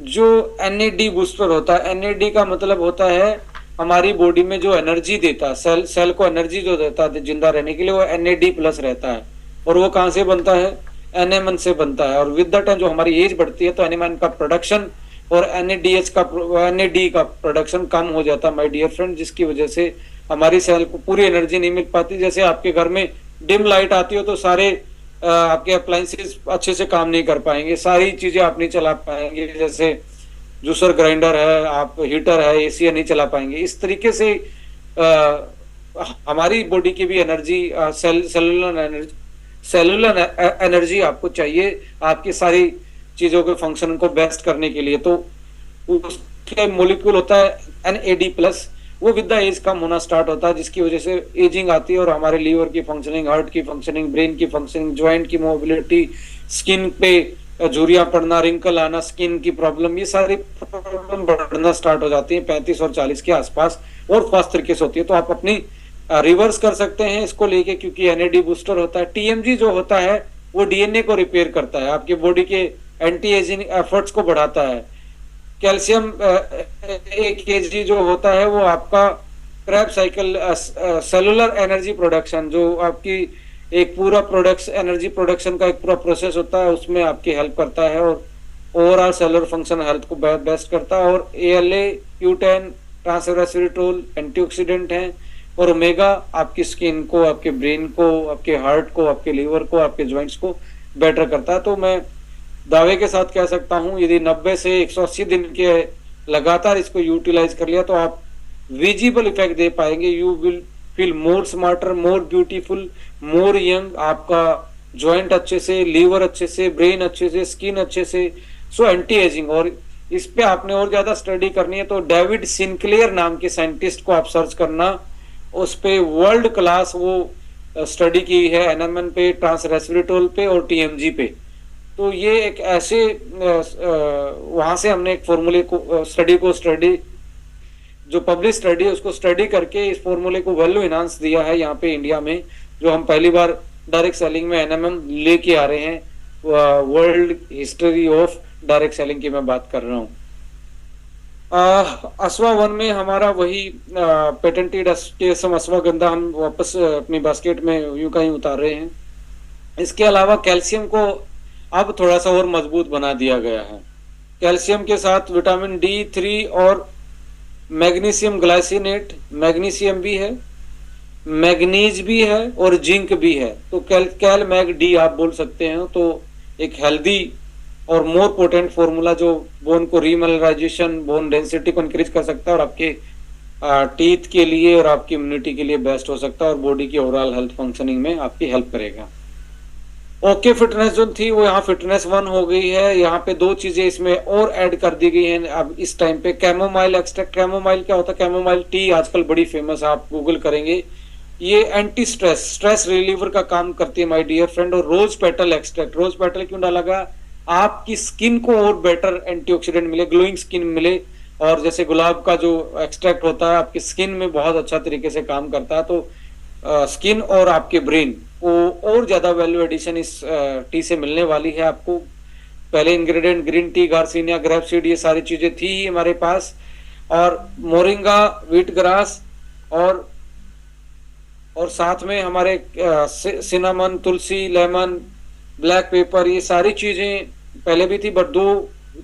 जो NAD बूस्टर होता है। NAD का मतलब होता है हमारी बॉडी में जो एनर्जी देता है, सेल सेल को एनर्जी जो देता है जिंदा रहने के लिए, वो NAD+ रहता है। और वो कहाँ से बनता है? NMN से बनता है। और विद द टाइम जो हमारी एज बढ़ती है तो NMN का प्रोडक्शन और NAD का प्रोडक्शन कम हो जाता है माय डियर फ्रेंड, जिसकी वजह से हमारी सेल को पूरी एनर्जी नहीं मिल पाती। जैसे आपके घर में डिम लाइट आती हो तो सारे आपके अप्लायंसेस अच्छे से काम नहीं कर पाएंगे, सारी चीजें आप नहीं चला पाएंगे, जैसे जूसर ग्राइंडर है, आप हीटर है, AC नहीं चला पाएंगे। इस तरीके से हमारी बॉडी की भी एनर्जी, सेलुलर एनर्जी आपको चाहिए आपकी सारी चीजों के फंक्शन को बेस्ट करने के लिए। तो उसके मोलिक्यूल होता है NAD+, वो विद द एज कम होना स्टार्ट होता है, जिसकी वजह से एजिंग आती है और हमारे लीवर की फंक्शनिंग, हार्ट की फंक्शनिंग, ब्रेन की फंक्शनिंग, ज्वाइंट की मोबिलिटी, स्किन पे झुर्रियां पड़ना, रिंकल आना, स्किन की प्रॉब्लम, ये सारी प्रॉब्लम बढ़ना स्टार्ट हो जाती है 35 और 40 के आसपास, और फास्ट तरीके से होती है। तो आप अपनी रिवर्स कर सकते हैं इसको लेके, क्योंकि NAD बूस्टर होता है। TMG जो होता है वो DNA को रिपेयर करता है, आपकी बॉडी के एंटी एजिंग एफर्ट्स को बढ़ाता है। कैल्शियम AKG जो होता है वो आपका Krebs cycle, cellular energy production, जो आपकी एक पूरा एनर्जी प्रोडक्शन का एक पूरा प्रोसेस होता है, उसमें आपकी हेल्प करता है और ओवरऑल सेलुलर फंक्शन हेल्थ को बेस्ट करता है। और ALA, Q10, ट्रांसरेस्वेरेट्रोल एंटीऑक्सीडेंट हैं, और ओमेगा आपकी स्किन को, आपके ब्रेन को, आपके हार्ट को, आपके लीवर को, आपके ज्वाइंट्स को बेटर करता है। तो मैं दावे के साथ कह सकता हूं, यदि 90 से 180 दिन के लगातार इसको यूटिलाइज कर लिया तो आप विजिबल इफेक्ट दे पाएंगे। You will feel more smarter, more beautiful, more young, आपका ज्वाइंट अच्छे से, लीवर अच्छे से, ब्रेन अच्छे से, स्किन अच्छे से। सो एंटी एजिंग, और इस पे आपने और ज्यादा स्टडी करनी है तो डेविड सिंक्लेयर नाम के साइंटिस्ट को आप सर्च करना, उस पे वर्ल्ड क्लास वो स्टडी की है NMN पे, ट्रांसरेस्वेरेट्रोल पे और TMG पे। तो ये एक ऐसे वहां से हमने एक फॉर्मूले को स्टडी जो पब्लिश स्टडी है उसको स्टडी करके इस फॉर्मूले को वैल्यू इनहांस दिया है यहाँ पे इंडिया में, जो हम पहली बार डायरेक्ट सेलिंग में NMN लेके आ रहे हैं। World history of direct selling की मैं बात कर रहा हूँ। अश्वा 1 में हमारा वही पेटेंटेड अश्वगंधा हम वापस अपनी बास्केट में यूं कहीं उतार रहे हैं। इसके अलावा कैल्शियम को अब थोड़ा सा और मजबूत बना दिया गया है। कैल्शियम के साथ विटामिन D3 और मैग्नीशियम ग्लाइसिनेट, मैग्नीशियम भी है, मैग्नीज भी है और जिंक भी है। तो कैल मैग डी आप बोल सकते हैं। तो एक हेल्दी और मोर पोटेंट फॉर्मूला जो बोन को रीमिनरलाइजेशन, बोन डेंसिटी को इंक्रीज कर सकता है और आपके टीथ के लिए और आपकी इम्यूनिटी के लिए बेस्ट हो सकता है और बॉडी की ओवरऑल हेल्थ फंक्शनिंग में आपकी हेल्प करेगा। ओके फिटनेस जो थी वो यहाँ फिटनेस 1 हो गई है। यहाँ पे 2 चीजें इसमें और ऐड कर दी गई हैं अब इस टाइम पे। कैमोमाइल एक्सट्रैक्ट, कैमोमाइल क्या होता है? कैमोमाइल टी आजकल बड़ी फेमस है, आप गूगल करेंगे। ये एंटी स्ट्रेस रिलीवर का काम करती है माय डियर फ्रेंड। और rose petal extract, rose petal क्यों डाला गया? आपकी स्किन को और बेटर एंटीऑक्सीडेंट मिले, ग्लोइंग स्किन मिले। और जैसे गुलाब का जो एक्सट्रैक्ट होता है आपकी स्किन में बहुत अच्छा तरीके से काम करता है। तो स्किन और आपके ब्रेन को और ज्यादा वैल्यू एडिशन इस टी से मिलने वाली है आपको। पहले ingredient green tea, garcinia, grape seed, ये सारी चीजें थी ही हमारे पास। और मोरिंगा, व्हीट ग्रास और साथ में हमारे सिनामन, तुलसी, लेमन, ब्लैक पेपर, ये सारी चीजें पहले भी थी, बट 2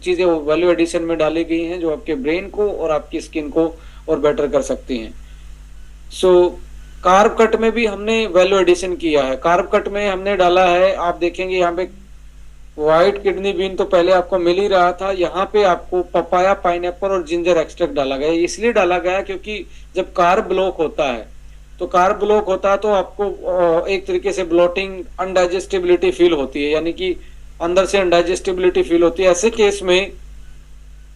चीजें वैल्यू एडिशन में डाली गई हैं जो आपके ब्रेन को और आपकी स्किन को और बेटर कर सकती हैं। सो कार्ब कट में भी हमने वैल्यू एडिशन किया है। कार्ब कट में हमने डाला है, आप देखेंगे यहाँ पे व्हाइट किडनी बीन तो पहले आपको मिल ही रहा था, यहाँ पे आपको पपाया, पाइनएप्पल और जिंजर एक्सट्रैक्ट डाला गया। इसलिए डाला गया क्योंकि जब कार्ब ब्लॉक होता है तो आपको एक तरीके से ब्लोटिंग, अनडाइजेस्टिबिलिटी फील होती है, यानी कि अंदर से अनडाइजेस्टिबिलिटी फील होती है। ऐसे केस में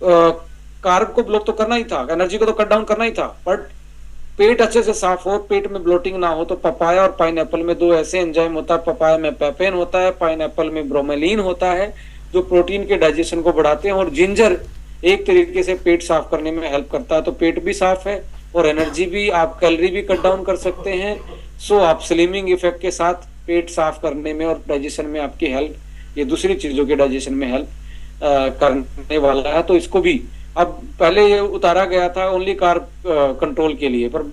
कार्ब को ब्लॉक तो करना ही था, एनर्जी को तो कट डाउन करना ही था, बट पेट अच्छे से साफ हो, पेट में ब्लोटिंग ना हो। तो पपाया और पाइनएप्पल में 2 ऐसे एंजाइम होता है, पपाया में पेपेन होता है, पाइनएप्पल में ब्रोमेलिन होता है, जो प्रोटीन के डाइजेशन को बढ़ाते हैं। और जिंजर एक तरीके से पेट साफ करने में हेल्प करता है। तो पेट भी साफ है और एनर्जी भी, आप कैलोरी भी कट डाउन कर सकते हैं। सो आप स्लिमिंग इफेक्ट के साथ पेट साफ करने में और डाइजेशन में आपकी हेल्प, ये दूसरी चीजों के डाइजेशन में हेल्प करने वाला है। तो इसको भी अब पहले ये उतारा गया था ओनली कार कंट्रोल के लिए, पर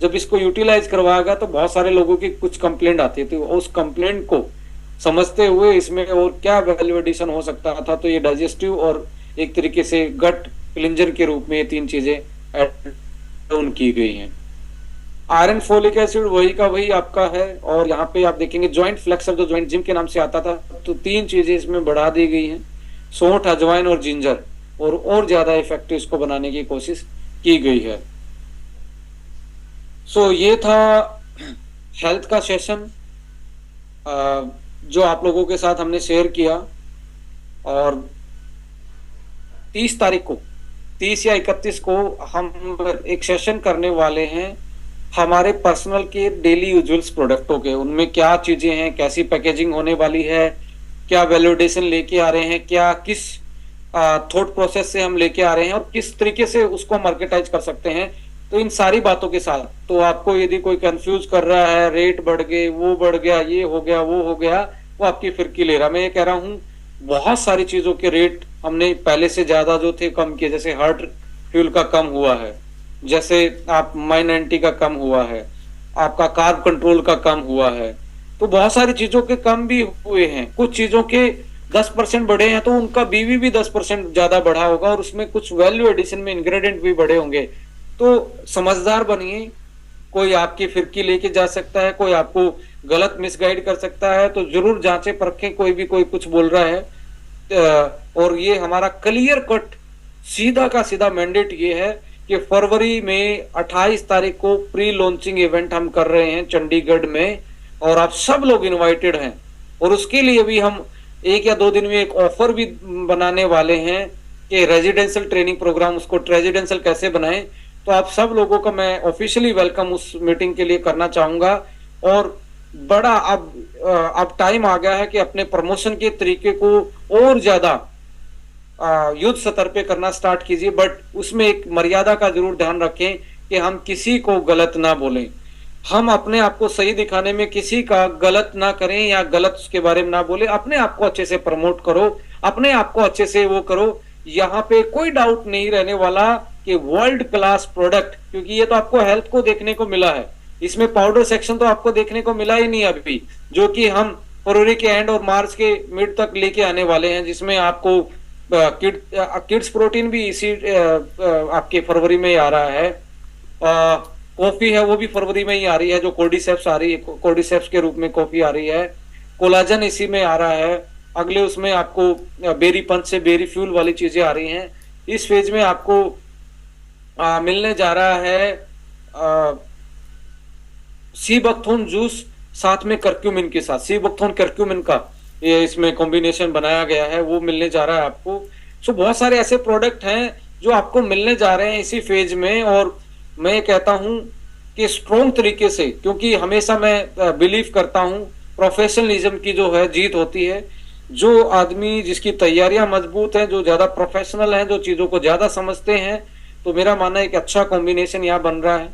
जब इसको यूटिलाइज करवाया गया तो बहुत सारे लोगों की कुछ कंप्लेंट आती थी, उस कंप्लेंट को समझते हुए इसमें और क्या वैल्यू एडिशन हो सकता था, तो ये डाइजेस्टिव और एक तरीके से गट क्लिंजर के रूप में ये तीन चीजें ऐड ऑन की गई हैं। आयरन फोलिक एसिड वही का वही आपका है, और यहाँ पे आप देखेंगे जॉइंट फ्लेक्सर जो जॉइंट जिम के नाम से आता था, तो तीन चीजें इसमें बढ़ा दी गई हैं, सौंठ, अजवाइन और जिंजर, और ज्यादा इफेक्टिव इसको बनाने की कोशिश की गई है। सो ये था हेल्थ का सेशन जो आप लोगों के साथ हमने शेयर किया। और 30 तारीख को, 30 या 31 को हम एक सेशन करने वाले हैं हमारे पर्सनल के डेली यूजुअल्स प्रोडक्टों के, उनमें क्या चीजें हैं, कैसी पैकेजिंग होने वाली है, क्या वैल्यूडेशन लेके आ रहे हैं, क्या किस थॉट प्रोसेस से हम लेके आ रहे हैं और किस तरीके से उसको मार्केटाइज कर सकते हैं। तो इन सारी बातों के साथ, तो आपको यदि कोई कंफ्यूज कर रहा है, रेट बढ़ गए, वो बढ़ गया, ये हो गया, वो हो गया, वो आपकी फिरकी ले रहा, मैं ये कह रहा हूँ बहुत सारी चीजों के रेट हमने पहले से ज्यादा जो थे कम किए, जैसे हार्ट फ्यूल का कम हुआ है, जैसे आप माइनॉरिटी का कम हुआ है, आपका कार्ब कंट्रोल का कम हुआ है, तो बहुत सारी चीजों के कम भी हुए हैं। कुछ चीजों के 10% बढ़े हैं तो उनका बीवी भी 10% ज्यादा बढ़ा होगा, और उसमें कुछ वैल्यू एडिशन में इंग्रेडिएंट भी बढ़े होंगे। तो समझदार बनिए, कोई आपकी फिरकी लेके जा सकता है, कोई आपको गलत मिसगाइड कर सकता है, तो जरूर जांचें परखें, कोई भी कोई कुछ बोल रहा है। और ये हमारा क्लियर कट सीधा का सीधा मैंडेट ये है कि फरवरी में 28 तारीख को प्री लॉन्चिंग इवेंट हम कर रहे हैं चंडीगढ़ में, और आप सब लोग इनवाइटेड हैं। और उसके लिए भी हम 1 या 2 दिन में एक ऑफर भी बनाने वाले हैं कि रेजिडेंशियल ट्रेनिंग प्रोग्राम, उसको रेजिडेंशियल कैसे बनाएं। तो आप सब लोगों का मैं ऑफिशियली वेलकम उस मीटिंग के लिए करना चाहूंगा। और बड़ा अब टाइम आ गया है कि अपने प्रमोशन के तरीके को और ज्यादा युद्ध स्तर पे करना स्टार्ट कीजिए, बट उसमें एक मर्यादा का जरूर ध्यान रखें कि हम किसी को गलत ना बोलें, हम अपने आप को सही दिखाने में किसी का गलत ना करें या गलत उसके बारे में ना बोले। अपने आप को अच्छे से प्रमोट करो, अपने आप को अच्छे से वो करो। यहाँ पे कोई डाउट नहीं रहने वाला कि वर्ल्ड क्लास प्रोडक्ट, क्योंकि ये तो आपको हेल्थ को देखने को मिला है, इसमें पाउडर सेक्शन तो आपको देखने को मिला ही नहीं अभी, जो कि हम फरवरी के एंड और मार्च के मिड तक लेके आने वाले हैं, जिसमें आपको किड्स प्रोटीन भी इसी आपके फरवरी में ही आ रहा है। कॉफी है वो भी फरवरी में ही आ रही है, जो कोर्डिसेप्स आ रही है, कोर्डिसेप्स के रूप में कॉफी आ रही है। कोलाजन इसी में आ रहा है। अगले उसमें आपको बेरी पंच से बेरी फ्यूल वाली चीजें आ रही हैं। इस फेज में आपको मिलने जा रहा है सी बकथोन जूस साथ में कर्क्यूमिन के साथ, सी बकथोन कर्क्यूमिन का ये इसमें कॉम्बिनेशन बनाया गया है, वो मिलने जा रहा है आपको। सो बहुत सारे ऐसे प्रोडक्ट हैं जो आपको मिलने जा रहे हैं इसी फेज में। और मैं कहता हूं कि स्ट्रॉन्ग तरीके से, क्योंकि हमेशा मैं बिलीव करता हूं प्रोफेशनलिज्म की जो है जीत होती है। जो आदमी जिसकी तैयारियां मजबूत हैं, जो ज्यादा प्रोफेशनल हैं, जो चीजों को ज्यादा समझते हैं, तो मेरा मानना है एक अच्छा कॉम्बिनेशन यहाँ बन रहा है।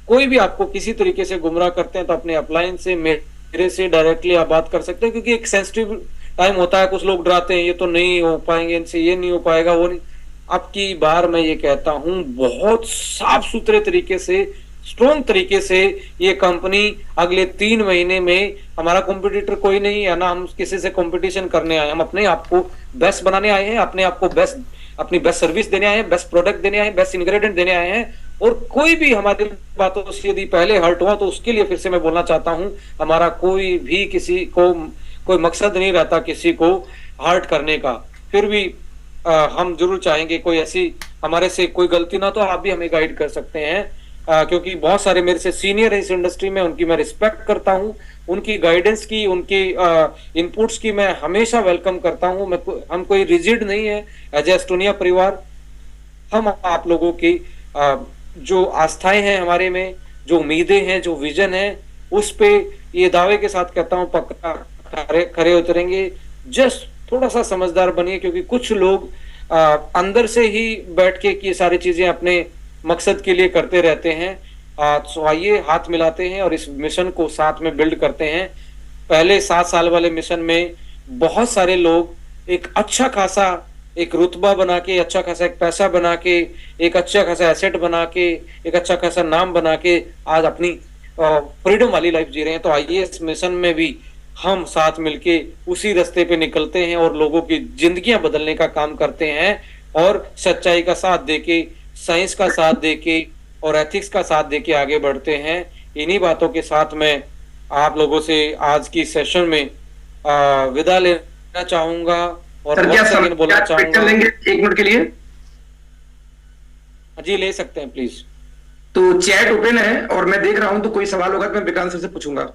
कोई भी आपको किसी तरीके से गुमराह करते हैं तो अपने अपलाइन से, मेरे से डायरेक्टली आप बात कर सकते हैं, क्योंकि एक सेंसिटिव टाइम होता है। कुछ लोग डराते हैं ये तो नहीं हो पाएंगे, इनसे ये नहीं हो पाएगा, वो नहीं। अब की बार मैं ये कहता हूं बहुत साफ सुथरे तरीके से, स्ट्रॉन्ग तरीके से ये कंपनी अगले 3 महीने में, हमारा कॉम्पिटिटर कोई नहीं है ना, हम किसी से कंपटीशन करने आए, हम अपने आप को बेस्ट बनाने आए हैं, अपने आप को बेस्ट, अपनी बेस्ट सर्विस देने आए हैं, बेस्ट प्रोडक्ट देने आए हैं, बेस्ट इंग्रेडिएंट देने आए हैं। और कोई भी हमारी बातों से यदि पहले हर्ट हुआ तो उसके लिए फिर से मैं बोलना चाहता हूं, हमारा कोई भी किसी को कोई मकसद नहीं रहता किसी को हर्ट करने का। फिर भी हम जरूर चाहेंगे कोई ऐसी हमारे से कोई गलती ना, तो आप भी हमें गाइड कर सकते हैं, क्योंकि बहुत सारे मेरे से सीनियर है इस इंडस्ट्री में, उनकी मैं रिस्पेक्ट करता हूं, उनकी गाइडेंस की, उनकी इनपुट्स की मैं हमेशा वेलकम करता हूं। हम कोई रिजिड नहीं है एज एस्टोनिया परिवार। हम आप लोगों की जो आस्थाएं हैं हमारे में, जो उम्मीदें हैं, जो विजन है, उस पे ये दावे के साथ कहता हूं पक्का खरे उतरेंगे। जस्ट थोड़ा सा समझदार बनिए, क्योंकि कुछ लोग अंदर से ही बैठ के ये सारी चीजें अपने मकसद के लिए करते रहते हैं। तो आइए हाथ मिलाते हैं और इस मिशन को साथ में बिल्ड करते हैं। पहले 7 साल वाले मिशन में बहुत सारे लोग एक अच्छा खासा एक रुतबा बना के, अच्छा खासा एक पैसा बना के, एक अच्छा खासा एसेट बना के, एक अच्छा खासा नाम बना के आज अपनी फ्रीडम वाली लाइफ जी रहे हैं। तो आइए इस मिशन में भी हम साथ मिलके उसी रास्ते पे निकलते हैं और लोगों की जिंदगियां बदलने का काम करते हैं, और सच्चाई का साथ देके, साइंस का साथ देके और एथिक्स का साथ देके आगे बढ़ते हैं। इन्हीं बातों के साथ मैं आप लोगों से आज की सेशन में विदा लेना चाहूंगा और सर क्या वंस समय अगेन बोलना पिक्चर चाहूंगा। लेंगे 1 मिनट के लिए? जी ले सकते हैं प्लीज। तो चैट ओपन है और मैं देख रहा हूं, तो कोई सवाल होगा तो मैं विकांत सर से पूछूंगा।